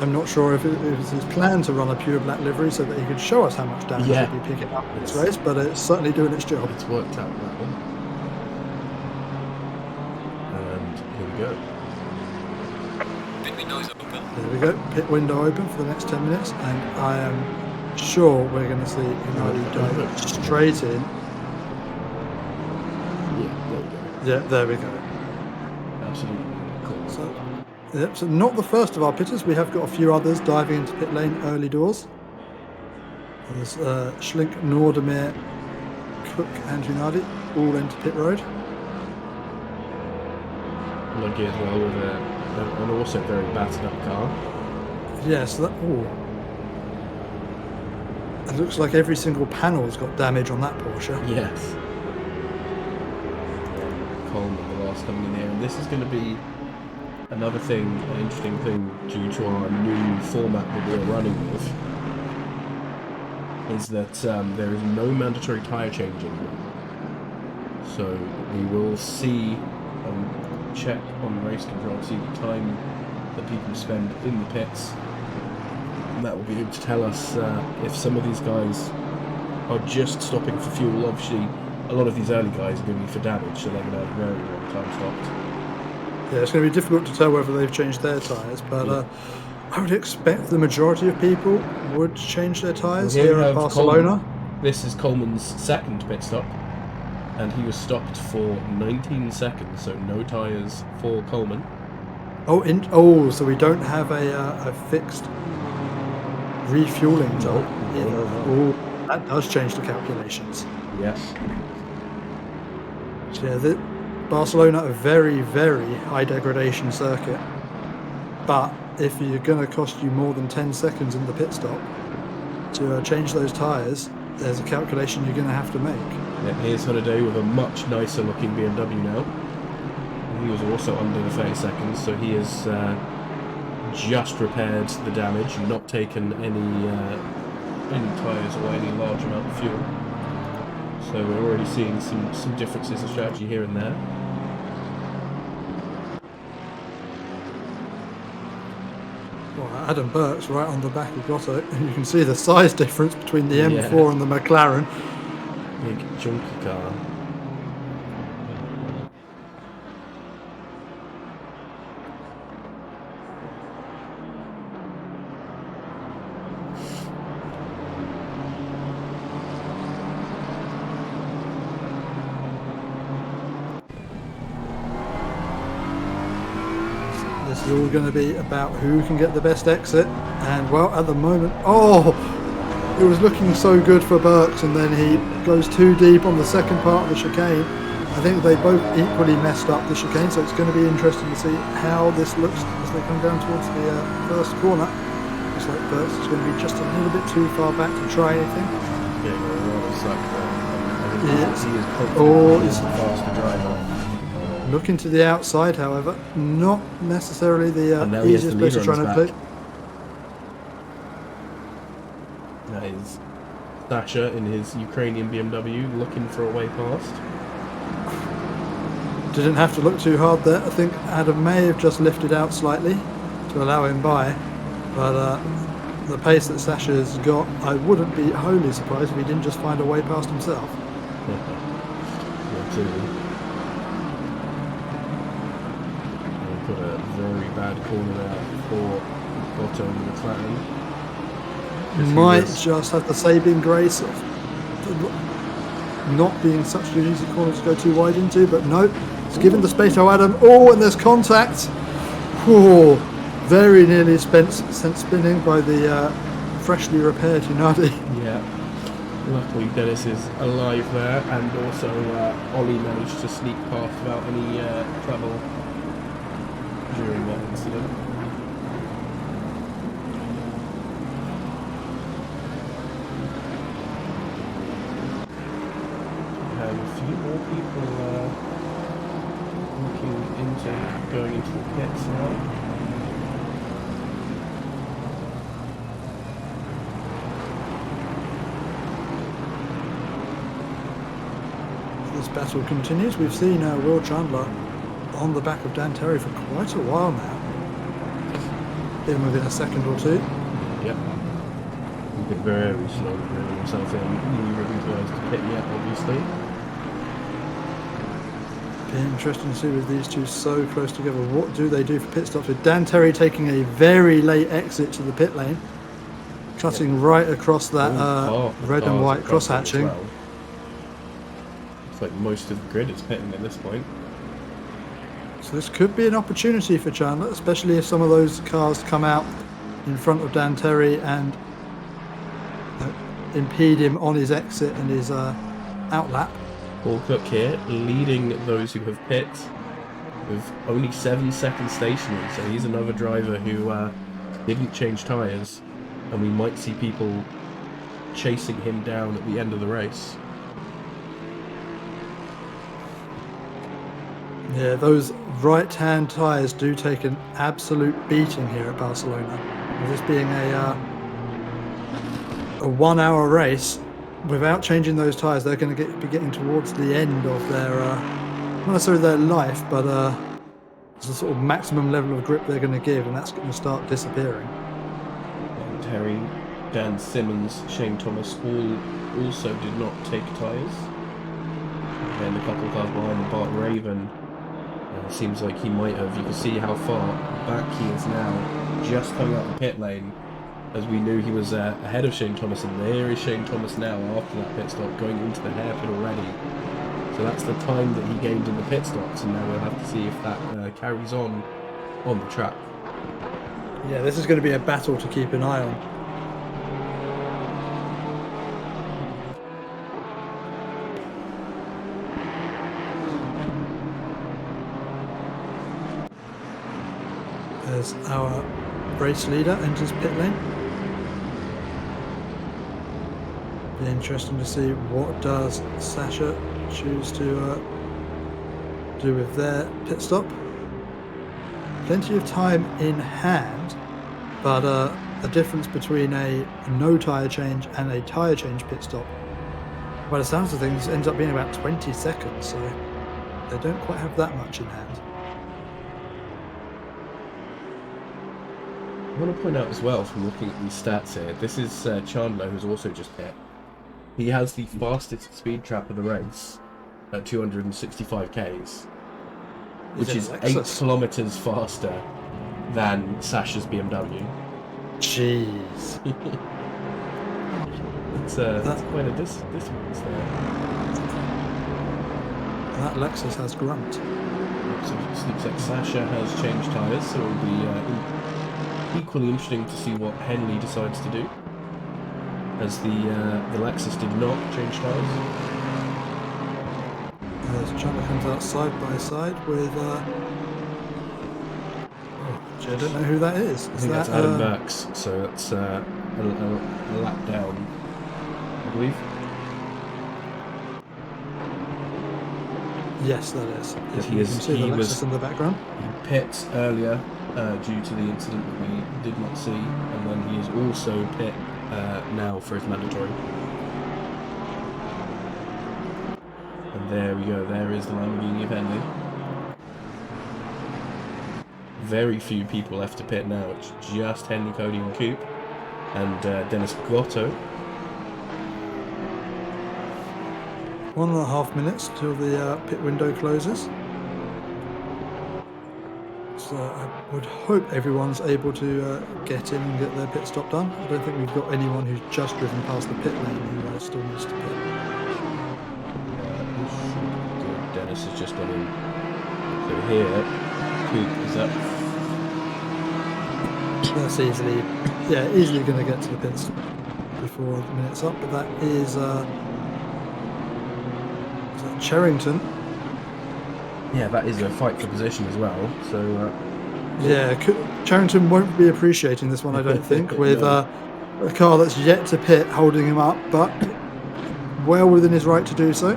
S4: I'm not sure if it was his plan to run a pure black livery so that he could show us how much damage he'd be picking up in this race, but it's certainly doing its job.
S1: It's worked out, that one. And here we go.
S2: Pit window is open.
S4: There we go, pit window open for the next 10 minutes, and I am sure we're going to see Hunardi dive straight in. Yeah, there we go.
S1: Absolutely cool.
S4: So not the first of our pitters. We have got a few others diving into pit lane early doors. There's Schlink, Nordemir, Cook and Hunardi all into pit road.
S1: Lucky as well with an also very battered up car.
S4: Yeah, so that... Ooh. It looks like every single panel's got damage on that Porsche.
S1: Yes. Coleman, the last coming in here. And this is going to be another thing, an interesting thing, due to our new format that we're running with, is that there is no mandatory tyre changing. So we will see, check on race control, see the time that people spend in the pits. And that will be able to tell us if some of these guys are just stopping for fuel. Obviously, a lot of these early guys are going to be for damage, so they're going to have very long time stopped.
S4: Yeah, it's going to be difficult to tell whether they've changed their tyres, but I would expect the majority of people would change their tyres here at Barcelona.
S1: This is Coleman's second pit stop, and he was stopped for 19 seconds, so no tyres for Coleman.
S4: So we don't have a fixed refueling time either. Oh, that does change the calculations.
S1: Yes.
S4: So yeah, Barcelona, a very, very high degradation circuit, but if you're going to cost you more than 10 seconds in the pit stop to change those tyres, there's a calculation you're going to have to make.
S1: Yeah, here's Holiday with a much nicer looking BMW now. And he was also under the 30 seconds, so he has just repaired the damage, not taken any tyres or any large amount of fuel. So we're already seeing some differences in strategy here and there.
S4: Well, Adam Burke's right on the back of Grotto, and you can see the size difference between the M4 and the McLaren.
S1: Big junky car.
S4: This is all going to be about who can get the best exit, and well, at the moment, it was looking so good for Burks, and then he goes too deep on the second part of the chicane. I think they both equally messed up the chicane, so it's going to be interesting to see how this looks as they come down towards the first corner. Looks like Burks is going to be just a little bit too far back to try anything.
S1: Yeah, rather suck there.
S4: He is
S1: He's a faster driver.
S4: Looking to the outside, however, not necessarily the easiest place to try and play.
S1: That is Sasha in his Ukrainian BMW looking for a way past.
S4: Didn't have to look too hard there. I think Adam may have just lifted out slightly to allow him by, but the pace that Sasha's got, I wouldn't be wholly surprised if he didn't just find a way past himself.
S1: Absolutely. Put a very bad corner there for Otto and McLaren.
S4: Might just have the saving grace of not being such an easy corner to go too wide into, but no, it's given the space to Adam. And there's contact. Very nearly sent spinning by the freshly repaired Hunardi.
S1: Yeah. Luckily Dennis is alive there, and also Ollie managed to sneak past without any trouble during that incident. We have a few more people looking into going into the pits now.
S4: This battle continues. We've seen Will Chandler on the back of Dan Terry for quite a while now. Been within a second or two.
S1: Yep. He's been very slow bringing himself in. Neither of these guys to pit yet, obviously.
S4: Be interesting to see with these two so close together. What do they do for pit stops? With Dan Terry taking a very late exit to the pit lane, cutting right across that red and white cross-hatching.
S1: Well. It's like most of the grid is pitting at this point.
S4: So this could be an opportunity for Chandler, especially if some of those cars come out in front of Dan Terry and impede him on his exit and his outlap.
S1: Paul Cook here, leading those who have pit with only 7 seconds stationary. So he's another driver who didn't change tyres, and we might see people chasing him down at the end of the race.
S4: Yeah, those right-hand tyres do take an absolute beating here at Barcelona. With this being a 1-hour race, without changing those tyres, they're going to be getting towards the end of their, not necessarily their life, but it's a sort of maximum level of grip they're going to give, and that's going to start disappearing.
S1: And Terry, Dan Simmons, Shane Thomas also did not take tyres. And a couple of cars behind, Bart Raven. Seems like he might have. You can see how far back he is now, just coming out the pit lane, as we knew he was ahead of Shane Thomas, and there is Shane Thomas now after that pit stop, going into the hairpin already. So that's the time that he gained in the pit stops, and now we'll have to see if that carries on the track.
S4: Yeah, this is going to be a battle to keep an eye on. As our race leader enters pit lane. Be interesting to see what does Sasha choose to do with their pit stop. Plenty of time in hand, but a difference between a no tyre change and a tyre change pit stop, by the sounds of things, ends up being about 20 seconds, so they don't quite have that much in hand.
S1: I want to point out as well, from looking at these stats here, this is Chandler, who's also just pit. He has the fastest speed trap of the race at 265 Ks, which is 8 kilometers faster than Sasha's BMW.
S4: Jeez.
S1: That's quite a distance there.
S4: That Lexus has grunt.
S1: So it looks like Sasha has changed tyres, so it'll be equally interesting to see what Henley decides to do, as the Lexus did not change tyres.
S4: As Chandler comes out side by side with I don't know who that is.
S1: I think that's Adam Burks, so that's a lap down, I believe.
S4: Yes, that is.
S1: He was
S4: in the background.
S1: He pit earlier due to the incident that we did not see, and then he is also pit now for his mandatory. And there we go, there is the Lamborghini of Henley. Very few people left to pit now, it's just Henley, Cody and Coop, and Dennis Gotto.
S4: 1.5 minutes till the pit window closes. So I would hope everyone's able to get in and get their pit stop done. I don't think we've got anyone who's just driven past the pit lane who still needs to pit.
S1: Dennis has just gone in. So here, Coop is up.
S4: That's easily going to get to the pits before the minute's up, but that is Cherrington.
S1: Yeah, that is a fight for position as well. So
S4: Cherrington won't be appreciating this one, I don't think, with a car that's yet to pit holding him up, but well within his right to do so.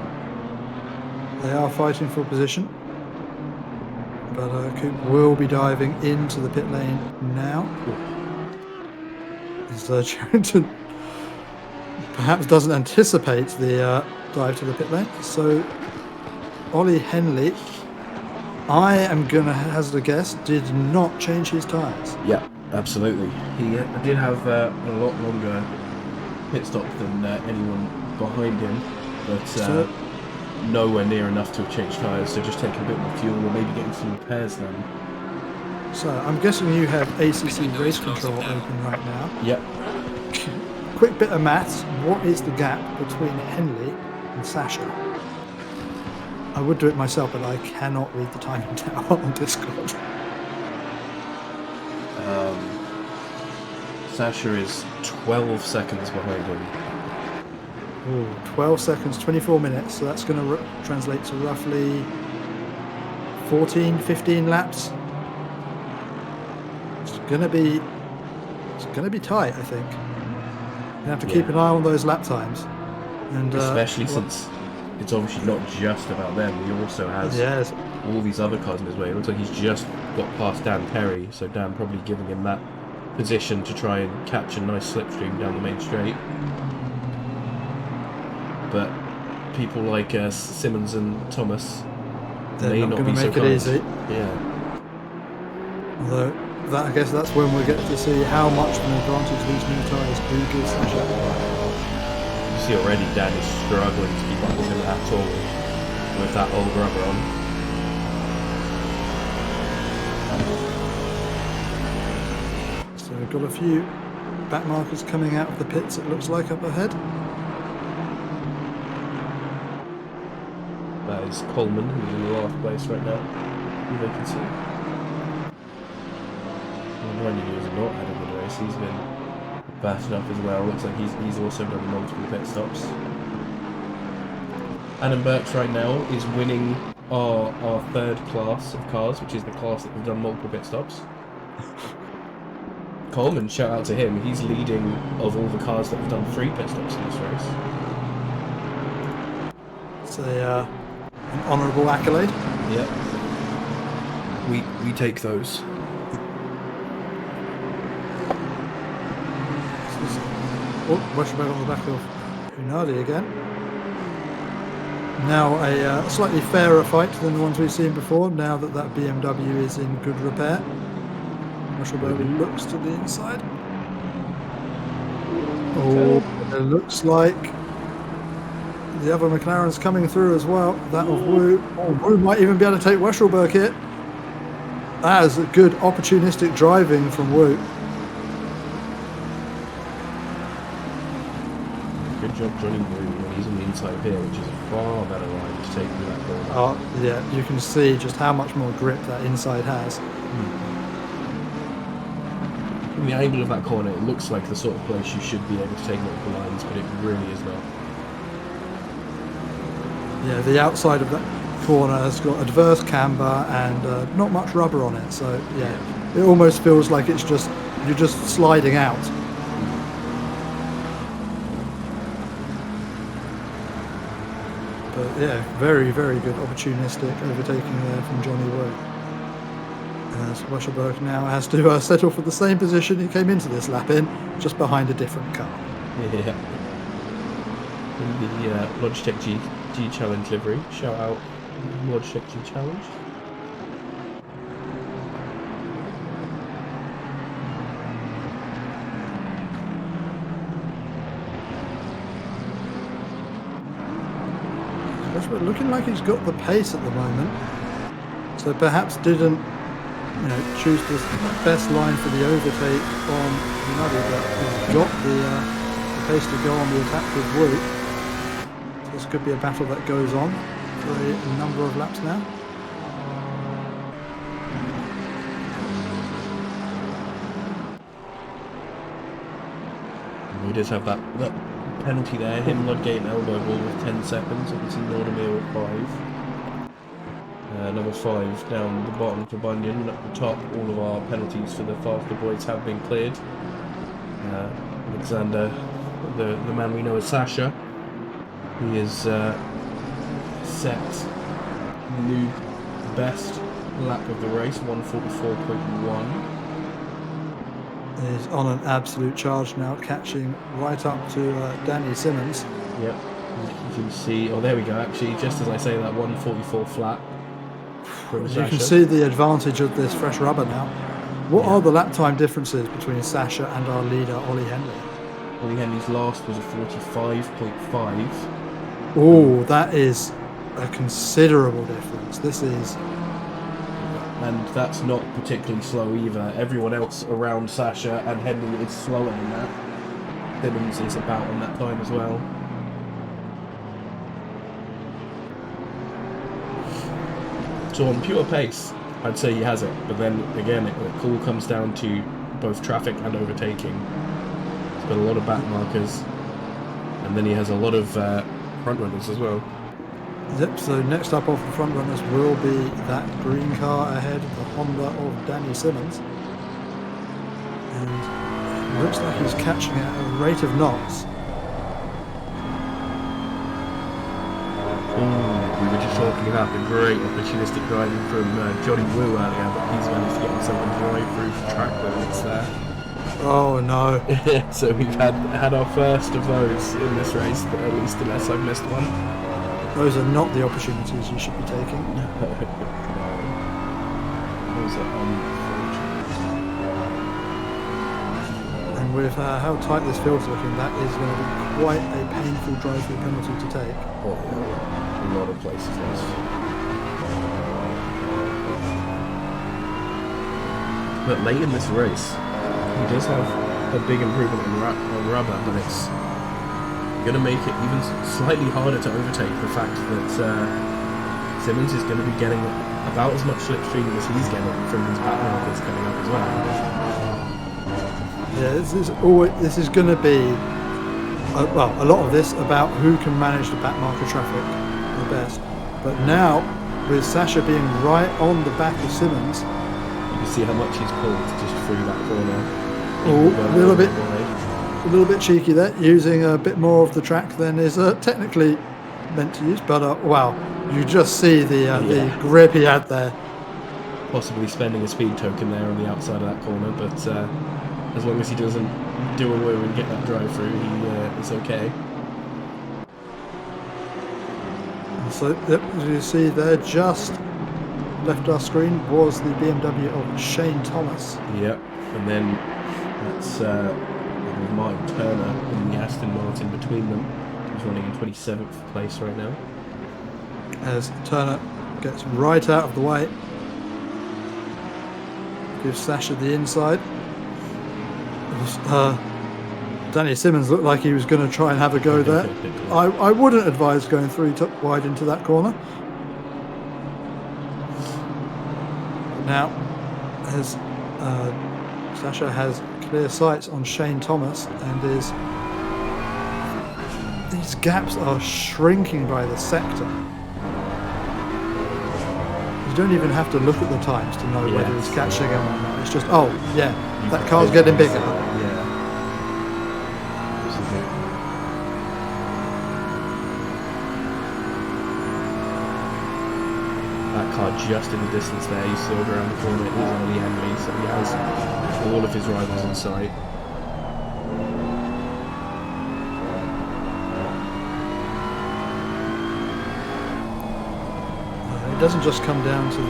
S4: They are fighting for position, but Coop will be diving into the pit lane now. As Cherrington perhaps doesn't anticipate the dive to the pit lane. So Ollie Henley, I am going to hazard a guess, did not change his tyres.
S1: Yeah, absolutely. He did have a lot longer pit stop than anyone behind him, but nowhere near enough to have changed tyres, so just taking a bit more fuel or maybe getting some repairs done.
S4: So I'm guessing you have ACC race control open right now.
S1: Yep.
S4: Quick bit of maths. What is the gap between Henley and Sasha? I would do it myself, but I cannot read the timing down on Discord.
S1: Sasha is 12 seconds behind him.
S4: Ooh, 12 seconds, 24 minutes. So that's going to translate to roughly 14, 15 laps. It's going to be tight, I think. You have to keep an eye on those lap times. And
S1: especially since it's obviously not just about them. He also has all these other cars in his way. It looks like he's just got past Dan Perry, so Dan probably giving him that position to try and catch a nice slipstream down the main straight. But people like Simmons and Thomas may not be so kind. Easy. Yeah.
S4: Although I guess that's when we get to see how much of an advantage these new tyres do give Sasha.
S1: You see already Dan is struggling to keep up with him at all with that old rubber on.
S4: So we've got a few back markers coming out of the pits, it looks like, up ahead.
S1: That is Coleman, who's in the last place right now, who they can see. He was not ahead of the race. He's been battered up as well. Looks like he's also done multiple pit stops. Adam Burks right now is winning our third class of cars, which is the class that we've done multiple pit stops. Coleman, shout out to him. He's leading of all the cars that have done 3 pit stops in this race.
S4: It's an honourable accolade.
S1: Yep. We take those.
S4: Oh, Westerberg on the back of Unadi again. Now a slightly fairer fight than the ones we've seen before, now that BMW is in good repair. Westerberg looks to the inside. Oh, it looks like the other McLaren's coming through as well. That of Wu. Oh, Wu might even be able to take Westerberg here. That is a good opportunistic driving from Wu.
S1: Good job Johnny Wu when he's on the inside of here, which is a far better line to take through that corner.
S4: Oh, yeah, you can see just how much more grip that inside has.
S1: From the angle of that corner, it looks like the sort of place you should be able to take multiple lines, but it really is not.
S4: Yeah, the outside of that corner has got adverse camber and not much rubber on it, so yeah, it almost feels like it's just you're just sliding out. But yeah, very, very good opportunistic overtaking there from Johnny Wu. As Westerberg now has to settle for the same position he came into this lap in, just behind a different car.
S1: Yeah. In the Logitech G Challenge livery. Shout out Logitech G Challenge.
S4: Looking like he's got the pace at the moment, so perhaps didn't choose the best line for the overtake on Unadi, but he's got the pace to go on the attack with Wu. So this could be a battle that goes on for a number of laps now.
S1: We just have that penalty there, him Ludgate and elbow ball with 10 seconds, obviously Nordemir with 5. Number 5 down the bottom for Bunyan. At the top, all of our penalties for the faster boys have been cleared. Alexander, the man we know as Sasha, he is set new best lap of the race, 1:44.1.
S4: Is on an absolute charge now, catching right up to Danny Simmons.
S1: Yep, you can see, oh there we go, actually, just as I say that, 1:44 flat.
S4: You can see the advantage of this fresh rubber now. What are the lap time differences between Sasha and our leader, Ollie Henley?
S1: Ollie Henley's last was a 45.5.
S4: Oh, that is a considerable difference. This is...
S1: And that's not particularly slow either. Everyone else around Sasha and Henley is slower than that. Simmons is about on that time as well. So on pure pace, I'd say he has it. But then again, it all comes down to both traffic and overtaking. He's got a lot of back markers. And then he has a lot of front runners as well.
S4: Yep, so next up off the front runners will be that green car ahead, the Honda of Danny Simmons. And it looks like he's catching at a rate of knots.
S1: We were just talking about the great opportunistic driving from Johnny Woo earlier, but he's managed to get himself a drive through track limits there.
S4: Oh no.
S1: So we've had our first of those in this race, but at least unless I've missed one.
S4: Those are not the opportunities you should be taking.
S1: Those are unfortunate.
S4: And with how tight this field's looking, that is going to be quite a painful drive-through penalty to take.
S1: Oh, yeah. A lot of places lost. But late in this race, he does have a big improvement on rubber, but it's going to make it even slightly harder to overtake the fact that Simmons is going to be getting about as much slipstream as he's getting from his back markers coming up as well.
S4: Yeah, this is going to be a lot of this about who can manage the back marker traffic the best. But now, with Sasha being right on the back of Simmons,
S1: you can see how much he's pulled just through that corner.
S4: A little bit cheeky there, using a bit more of the track than is technically meant to use. But wow, you just see the grip he had there.
S1: Possibly spending a speed token there on the outside of that corner, but as long as he doesn't do a woo and get that drive through, it's okay.
S4: So as you see there, just left our screen was the BMW of Shane Thomas.
S1: Yep, and then that's Martin Turner and the Aston Martin between them. He's running in 27th place right now.
S4: As Turner gets right out of the way, gives Sasha the inside. Danny Simmons looked like he was going to try and have a go there. I wouldn't advise going through wide into that corner. Now, as Sasha has clear sights on Shane Thomas, and these gaps are shrinking by the sector. You don't even have to look at the times to know whether he's catching him or not. It's just, oh yeah, that car's getting bigger.
S1: That car just in the distance there, you saw around the corner, it is Ollie Henley, so he has all of his rivals in sight.
S4: It doesn't just come down to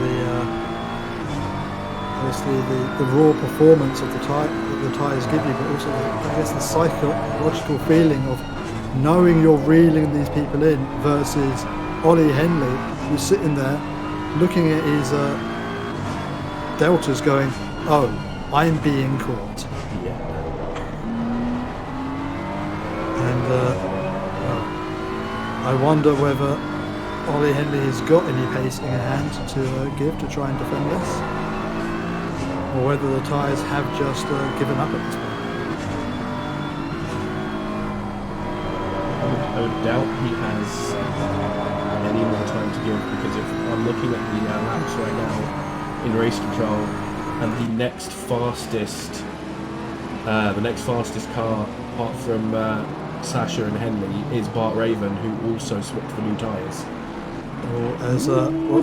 S4: obviously the raw performance of the tyres give you, but also I guess the psychological feeling of knowing you're reeling these people in versus Ollie Henley, who's sitting there looking at his deltas going, oh, I'm being caught. And I wonder whether Ollie Henley has got any pace in hand to give to try and defend this, or whether the tyres have just given up at this point.
S1: I would doubt he has any more time to give, because if I'm looking at the laps right now in race control, and the next fastest car apart from Sasha and Henley is Bart Raven, who also swapped for new tyres.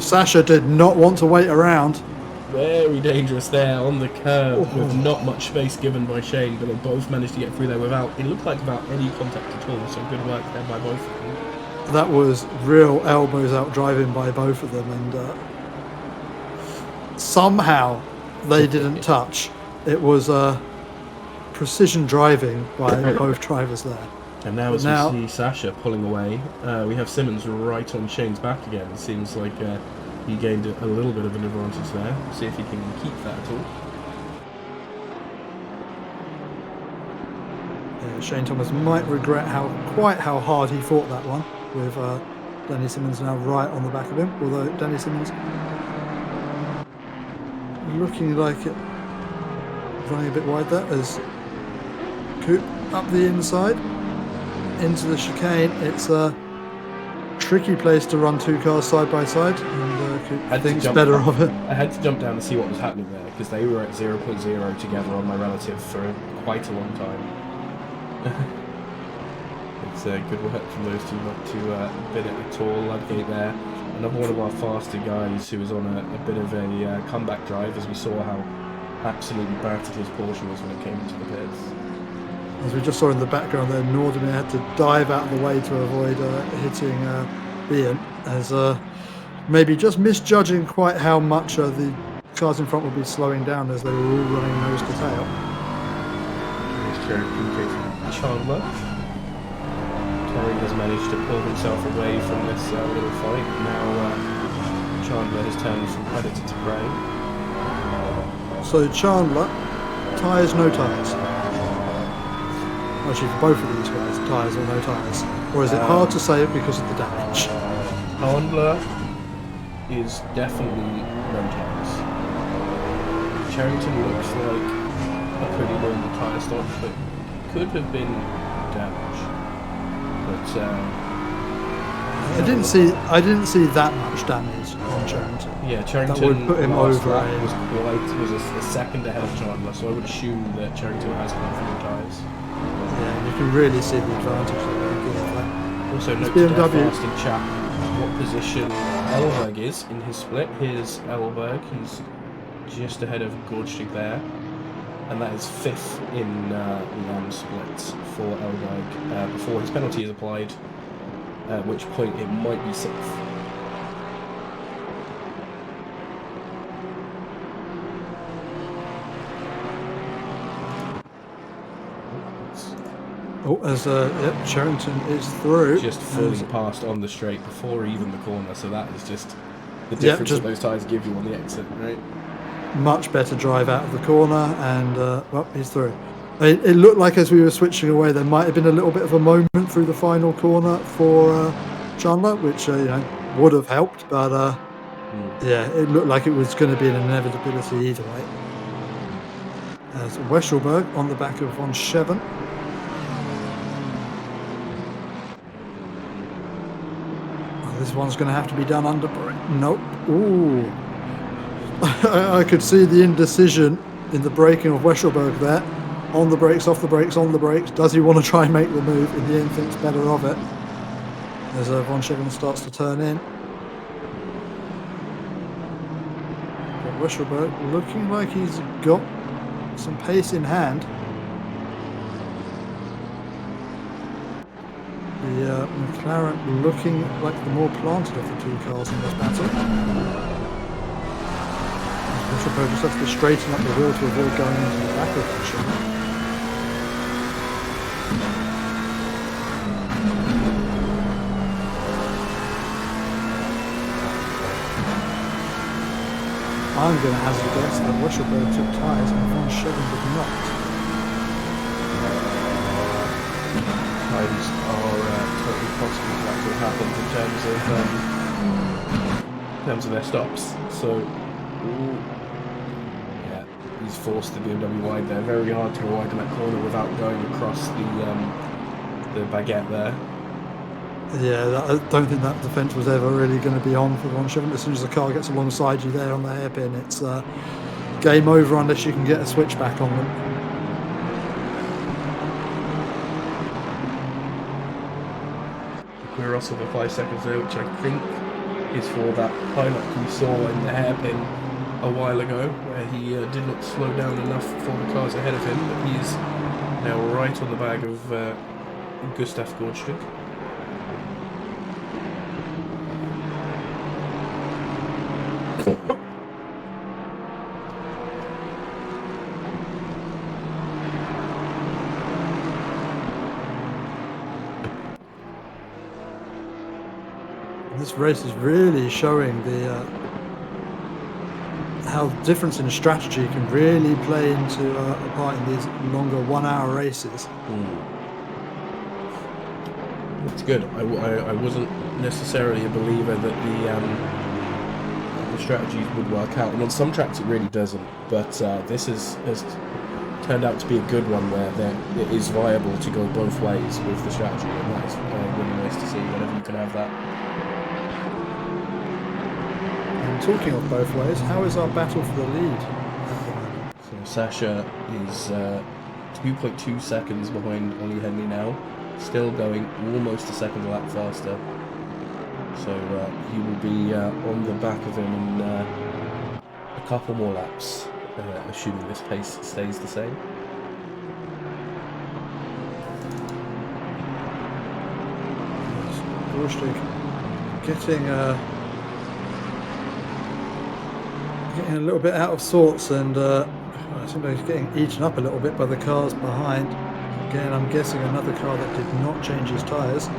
S4: Sasha did not want to wait around.
S1: Very dangerous there on the curve with not much space given by Shane, but they both managed to get through there without any contact at all, so good work there by both of them.
S4: That was real elbows out driving by both of them, and somehow they didn't touch. It was precision driving by both drivers there.
S1: And now as we see Sasha pulling away, we have Simmons right on Shane's back again. It seems like he gained a little bit of an advantage there. See if he can keep that at all.
S4: Yeah, Shane Thomas might regret quite how hard he fought that one, with Danny Simmons now right on the back of him. Although Danny Simmons looking like it running a bit wide there as Coop up the inside. into the chicane. It's a tricky place to run two cars side by side, and
S1: Had to
S4: thinks
S1: jump
S4: better
S1: down.
S4: of it.
S1: I had to jump down to see what was happening there because they were at 0.0 together on my relative for quite a long time. It's good work from those two not to bid it at all. Ludgate there. Another one of our faster guys who was on a bit of a comeback drive, as we saw how absolutely battered his Porsche was when it came into the pits.
S4: As we just saw in the background there, Nordemir had to dive out of the way to avoid hitting Ian, as maybe just misjudging quite how much the cars in front would be slowing down as they were all running nose to tail.
S1: Here's Cherokee Chandler. Terry has managed to pull himself away from this little fight. Now Chandler has turned from predator to prey.
S4: So Chandler, tyres, no tyres. Actually, for both of these guys, tyres or no tyres. Or is it hard to say it because of the damage?
S1: Chandler is definitely no tyres. Charrington looks like a pretty normal tyre stock, but could have been damage. But
S4: I didn't see that much damage on Charrington.
S1: yeah, Charrington
S4: That would put him
S1: last
S4: over
S1: lap
S4: a-
S1: was a second ahead of Chandler, so I would assume that Charrington has confident tyres.
S4: Yeah, you can really see the advantage that they give that.
S1: Also,
S4: It's
S1: note to
S4: BMW.
S1: death fast in chat what position Elberg is in his split. Here's Elberg, he's just ahead of Gordstick there, and that is 5th in the split for Elberg before his penalty is applied, at which point it might be 6th.
S4: Oh, as yep, Charrington is through.
S1: Just fully
S4: As-
S1: passed on the straight before even the corner, so that is just the
S4: Yeah,
S1: difference
S4: just-
S1: that those tyres give you on the exit, right?
S4: much better drive out of the corner, and well, he's through. It looked like as we were switching away, there might have been a little bit of a moment through the final corner for Chandler, which would have helped, but yeah, it looked like it was going to be an inevitability either way. As Weschelberg on the back of von Scheven. Oh, this one's going to have to be done under brake. Nope. Ooh. I could see the indecision in the braking of Weschelberg there. On the brakes, off the brakes, on the brakes. Does he want to try and make the move? In the end, thinks better of it. As von Scheven starts to turn in. But Weschelberg looking like he's got some pace in hand. The McLaren looking like the more planted of the two cars in this battle. Weschelberg just has to straighten up the wheel to avoid going into the back of the machine. I'm going to hazard a guess that Weschelberg took tyres and von Scheven did not.
S1: Times are totally possible that will happen in terms of their stops. So, yeah, he's forced the BMW wide there. Very hard to go wide in that corner without going across the baguette there.
S4: Yeah, I don't think that defence was ever really going to be on for von Scheven. As soon as the car gets alongside you there on the hairpin, it's game over unless you can get a switchback on them.
S1: We're also for 5 seconds there, which I think is for that pileup we saw in the hairpin a while ago, where he did not slow down enough for the cars ahead of him, but he's now right on the bag of Gustav Gordstick.
S4: This race is really showing the how difference in strategy can really play into a part in these longer 1 hour races.
S1: It's good. I wasn't necessarily a believer that the strategies would work out, and on some tracks it really doesn't. But this has turned out to be a good one where it is viable to go both ways with the strategy, and that's really nice to see whenever you can have that.
S4: And talking of both ways, how is our battle for the lead?
S1: So Sasha is 2.2 seconds behind Ollie Henley now, still going almost a second a lap faster. So he will be on the back of him in a couple more laps, assuming this pace stays the same.
S4: Gorstick getting a little bit out of sorts, and I think he's getting eaten up a little bit by the cars behind. Again, I'm guessing another car that did not change his tyres.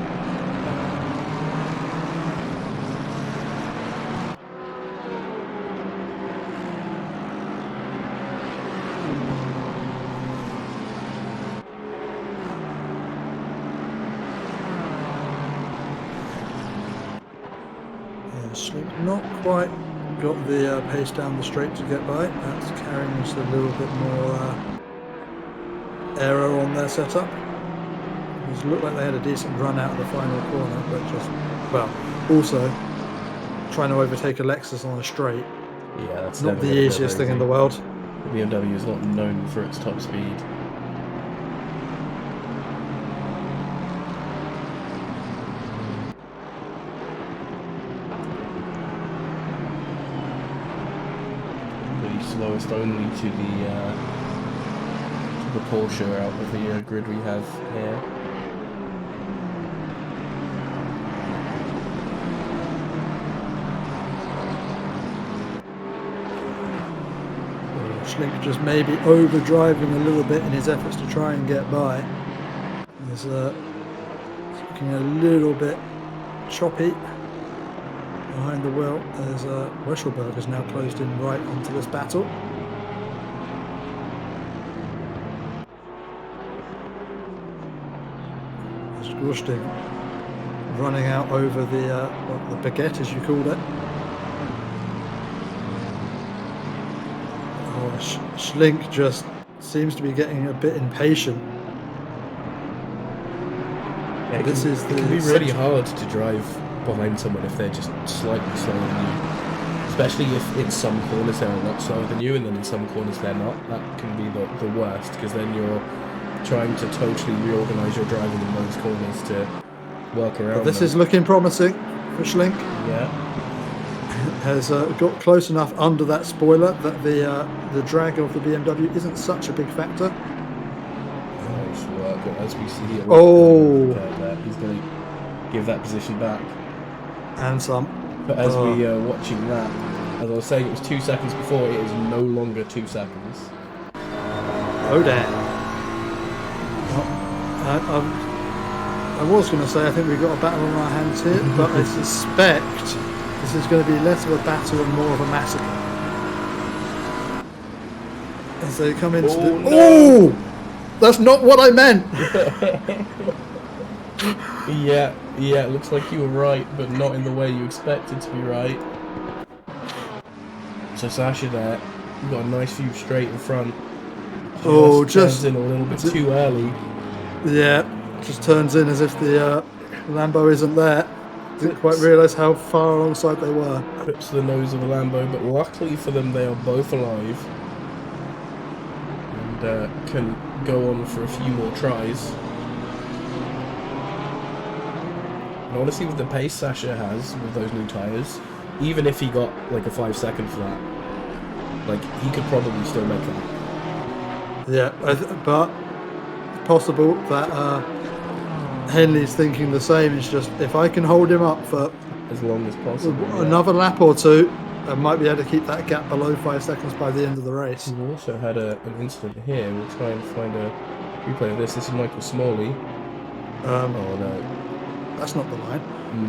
S4: Not quite got the pace down the straight to get by. That's carrying just a little bit more error on their setup. It looked like they had a decent run out of the final corner, but just, well, also trying to overtake a Lexus on a straight.
S1: Yeah, that's
S4: not the easiest thing in the world.
S1: The BMW is not known for its top speed. Slowest only to the Porsche out of the grid we have here.
S4: Schlink just maybe overdriving a little bit in his efforts to try and get by. He's looking a little bit choppy behind the wheel, as Weschelberg has now closed in right onto this battle. There's Grustig running out over the baguette, as you called it. Oh, Schlink just seems to be getting a bit impatient.
S1: Yeah, it can be really hard to drive behind someone if they're just slightly slower than you, especially if in some corners they're a lot slower than you and then in some corners they're not. That can be the worst, because then you're trying to totally reorganize your driving in those corners to work around.
S4: But this is looking promising for Schlink.
S1: Yeah,
S4: has got close enough under that spoiler that the drag of the BMW isn't such a big factor.
S1: Nice work, as we see here.
S4: Oh,
S1: he's going to give that position back.
S4: And some.
S1: But as we are watching that, as I was saying, it was 2 seconds before, it is no longer 2 seconds.
S4: Oh damn. I was going to say I think we've got a battle on our hands here, but I suspect this is going to be less of a battle and more of a massacre. As they come into the...
S1: No.
S4: Oh! That's not what I meant!
S1: Yeah, it looks like you were right, but not in the way you expected to be right. So Sasha there, you've got a nice view straight in front. Just in a little bit too early.
S4: Yeah, just turns in as if the Lambo isn't there. Didn't quite realise how far alongside they were.
S1: Clips the nose of the Lambo, but luckily for them they are both alive. And can go on for a few more tries. And honestly, with the pace Sasha has with those new tyres, even if he got like a 5-second flat, like he could probably still make that.
S4: Yeah, but possible that Henley's thinking the same. It's just if I can hold him up for
S1: as long as possible,
S4: another lap or two, I might be able to keep that gap below 5 seconds by the end of the race.
S1: We've also had an incident here. We'll try and find a replay of this. This is Michael Smalley. Oh no.
S4: That's not the line.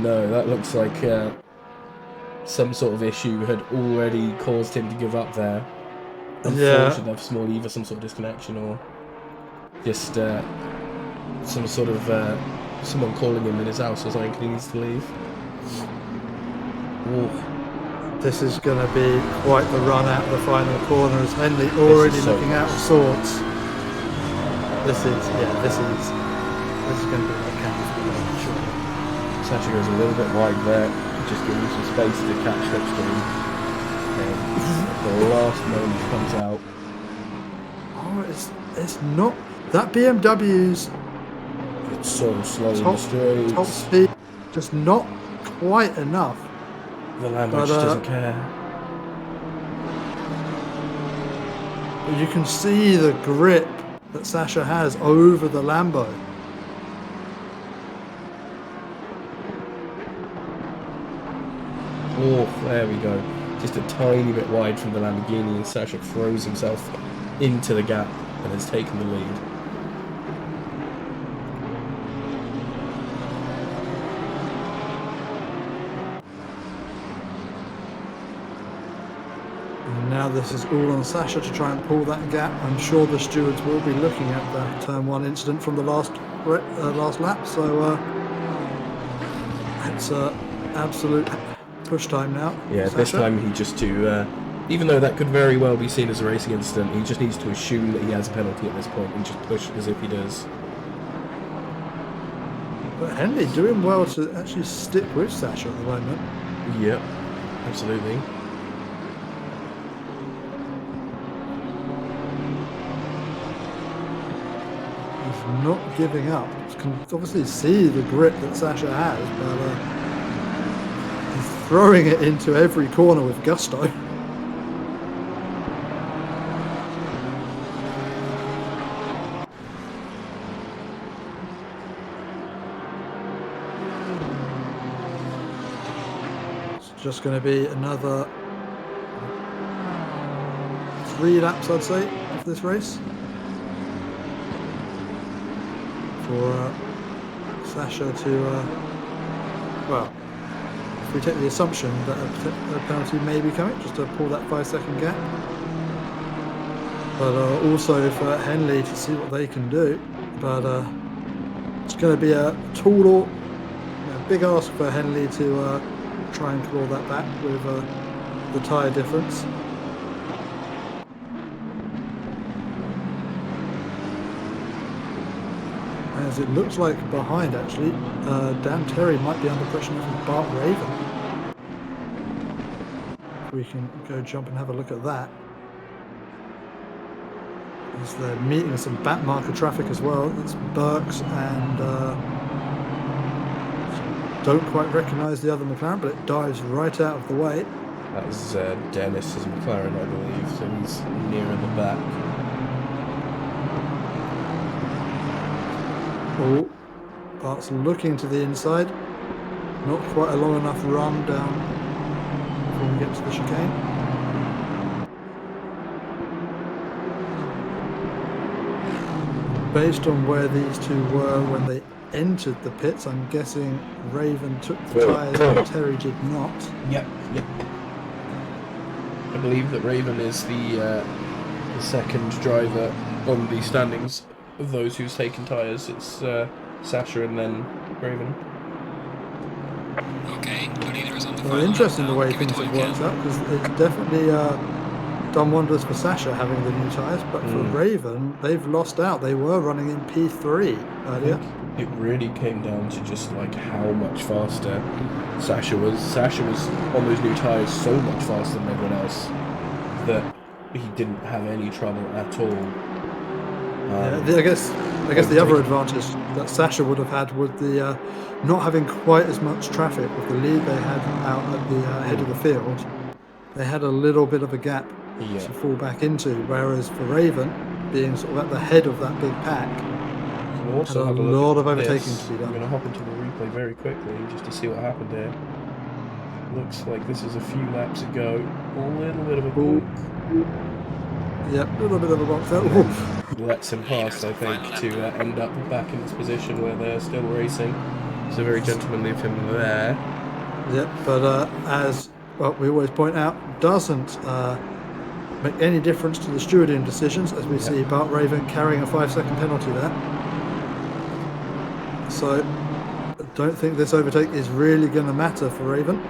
S1: No, that looks like some sort of issue had already caused him to give up there. Unfortunately, for Small, either some sort of disconnection or just some sort of someone calling him in his house or something, he needs to leave. Ooh.
S4: This is going to be quite the run out of the final corner, as Henley already looking out of sorts. This is going to be like Campbell's, sure.
S1: Sasha goes a little bit wide there, just giving him some space to catch slipstream. And the last moment comes out.
S4: Oh, it's not that BMW's
S1: It's so slow in the
S4: top
S1: straights.
S4: speed, just not quite enough.
S1: The Lambo
S4: But,
S1: just doesn't care.
S4: But you can see the grip that Sasha has over the Lambo.
S1: Oh, there we go. Just a tiny bit wide from the Lamborghini, and Sasha throws himself into the gap and has taken the lead.
S4: And now this is all on Sasha to try and pull that gap. I'm sure the stewards will be looking at the turn 1 incident from the last lap. So it's absolute push time now.
S1: Yeah,
S4: Sasha.
S1: this time he just even though that could very well be seen as a racing incident, he just needs to assume that he has a penalty at this point and just push as if he does.
S4: But Henley doing well to actually stick with Sasha at the moment.
S1: Yep, absolutely.
S4: He's not giving up. You can obviously see the grip that Sasha has, but he's throwing it into every corner with gusto. It's just going to be another 3 laps, I'd say, of this race. For Sasha to, well, if we take the assumption that a penalty may be coming, just to pull that 5-second gap. But also for Henley to see what they can do. But it's going to be a big ask for Henley to try and claw that back with the tyre difference. As it looks like behind, actually, Dan Terry might be under pressure from Bart Raven. We can go jump and have a look at that. As they're meeting some back marker traffic as well. It's Burks and don't quite recognise the other McLaren, but it dives right out of the way.
S1: That was Dennis's McLaren, I believe, so he's nearer the back.
S4: Oh, Bart's looking to the inside. Not quite a long enough run down before we get to the chicane. Based on where these two were when they entered the pits, I'm guessing Raven took the tyres and Terry did not.
S1: Yep. I believe that Raven is the second driver on the standings of those who's taken tyres. It's Sasha and then Raven.
S2: Okay, but neither is on the
S4: Well,
S2: final
S4: interesting
S2: lap
S4: the
S2: now.
S4: way
S2: Give me
S4: things have
S2: time,
S4: worked
S2: Ken.
S4: out, because it's definitely done wonders for Sasha having the new tyres, but for Raven, they've lost out. They were running in P3 earlier.
S1: It really came down to just like how much faster Sasha was. Sasha was on those new tyres so much faster than everyone else that he didn't have any trouble at all.
S4: I guess the other advantage that Sasha would have had with the not having quite as much traffic with the lead they had out at the head of the field. They had a little bit of a gap to fall back into, whereas for Raven, being sort of at the head of that big pack,
S1: We'll also
S4: had a
S1: have look
S4: lot
S1: at
S4: of overtaking
S1: this.
S4: to be done.
S1: I'm going to hop into the replay very quickly just to see what happened here. Looks like this is a few laps ago. A little bit of a
S4: Ooh.
S1: bump.
S4: Yep, a little bit of a box there.
S1: Lets him pass, I think, to end up back in this position where they're still racing. So very gentlemanly of him there.
S4: Yep, but as well, we always point out, doesn't make any difference to the stewarding decisions, as we see Bart Raven carrying a 5-second penalty there. So I don't think this overtake is really going to matter for Raven.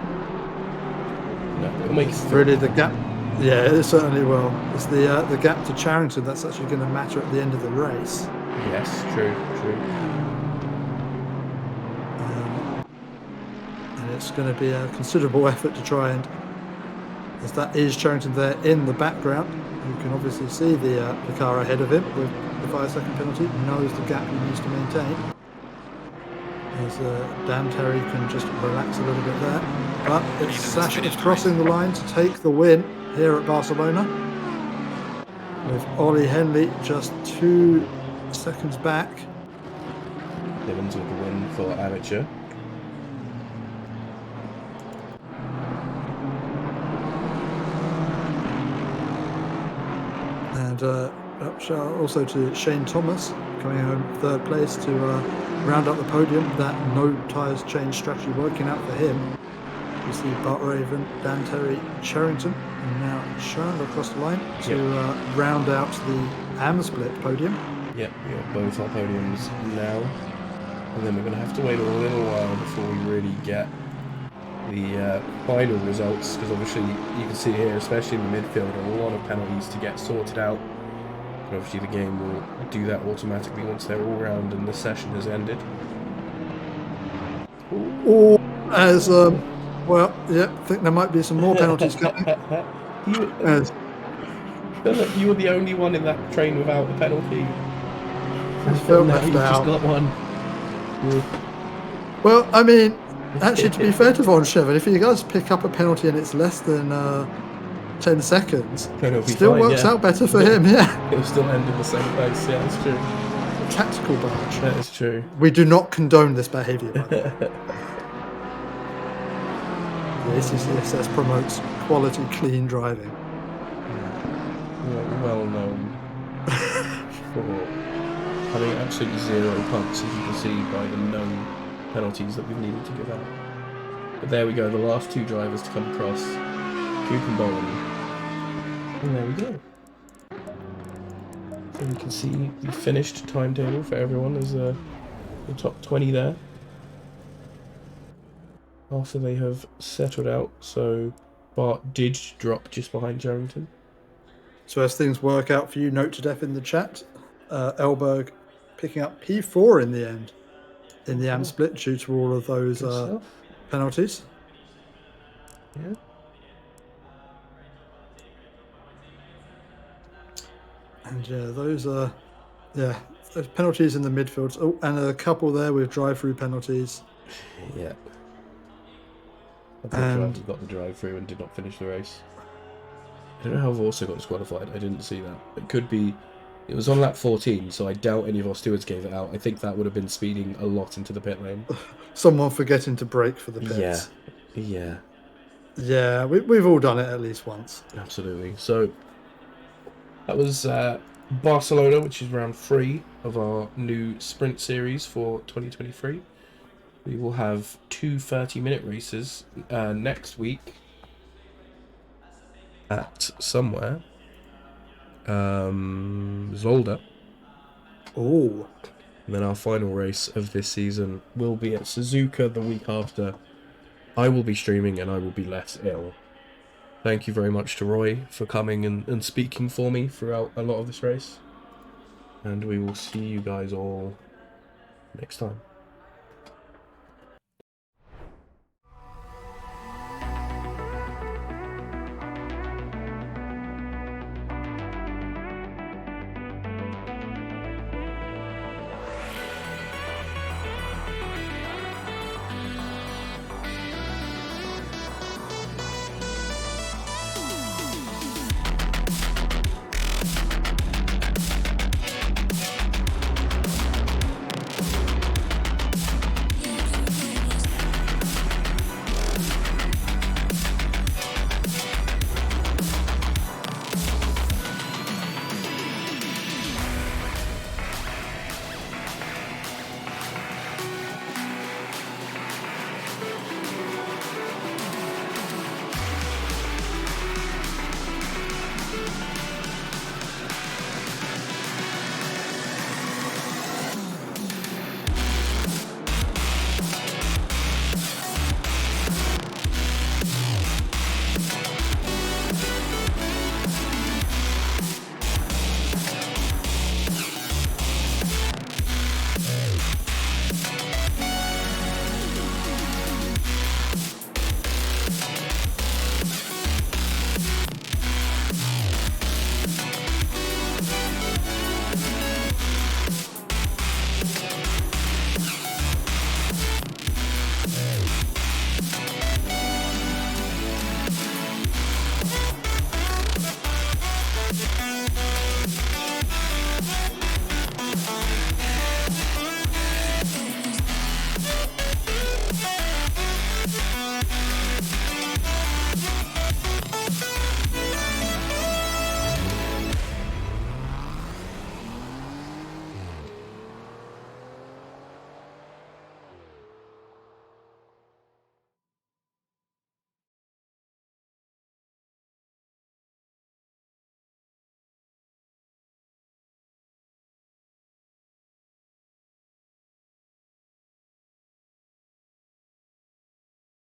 S1: No, it'll make
S4: It's really the gap. Yeah, it certainly will. It's the gap to Charrington that's actually going to matter at the end of the race.
S1: Yes, true, true.
S4: And it's going to be a considerable effort to try and, as that is Charrington there in the background, you can obviously see the car ahead of him with the 5-second penalty, knows the gap he needs to maintain. As Dan Terry can just relax a little bit there. But it's Sasha crossing the line to take the win here at Barcelona. With Ollie Henley just 2 seconds back.
S1: Evans with the win for amateur.
S4: And also to Shane Thomas coming home 3rd place to round up the podium. That no tyres change strategy working out for him. You see Bart Raven, Dan Terry, Charrington, and now Chandler across the line to round out the AM split podium.
S1: Yep, we got both our podiums now. And then we're going to have to wait a little while before we really get the final results, because obviously you can see here, especially in the midfield, a lot of penalties to get sorted out. And obviously the game will do that automatically once they're all round and the session has ended.
S4: Or as well, yeah, I think there might be some more penalties coming.
S1: Philip, you were the only one in that train without a penalty.
S4: Phil
S1: now
S4: left
S1: you've just
S4: out.
S1: got one.
S4: Well, I mean, actually, to be fair to Von Shevan, if he does pick up a penalty and it's less than 10 seconds, still
S1: fine,
S4: works out better for him, yeah.
S1: It'll still end in the same place, yeah, that's true.
S4: Tactical barge.
S1: That is true.
S4: We do not condone this behaviour, by the way. The ACCSS promotes quality, clean driving.
S1: Well known for having absolutely 0 punts, as you can see by the known penalties that we've needed to give out. But there we go, the last 2 drivers to come across, Coop and Bowen. And there we go. So you can see the finished timetable for everyone as the top 20 there. After they have settled out, so Bart did drop just behind Charrington.
S4: So as things work out for you, note to death in the chat, Elberg picking up P4 in the end, in the AM split due to all of those penalties.
S1: Yeah.
S4: And those penalties in the midfield. Oh, and a couple there with drive-through penalties.
S1: Yeah. And got the drive-through and did not finish the race. I don't know how Vorsa got disqualified. I didn't see that. It could be. It was on lap 14, so I doubt any of our stewards gave it out. I think that would have been speeding a lot into the pit lane.
S4: Someone forgetting to brake for the pits.
S1: Yeah.
S4: Yeah, we've all done it at least once.
S1: Absolutely. So that was Barcelona, which is round 3 of our new sprint series for 2023. We will have 2 30-minute races next week at somewhere. Zolder.
S4: Oh.
S1: And then our final race of this season will be at Suzuka the week after. I will be streaming and I will be less ill. Thank you very much to Roy for coming and speaking for me throughout a lot of this race. And we will see you guys all next time.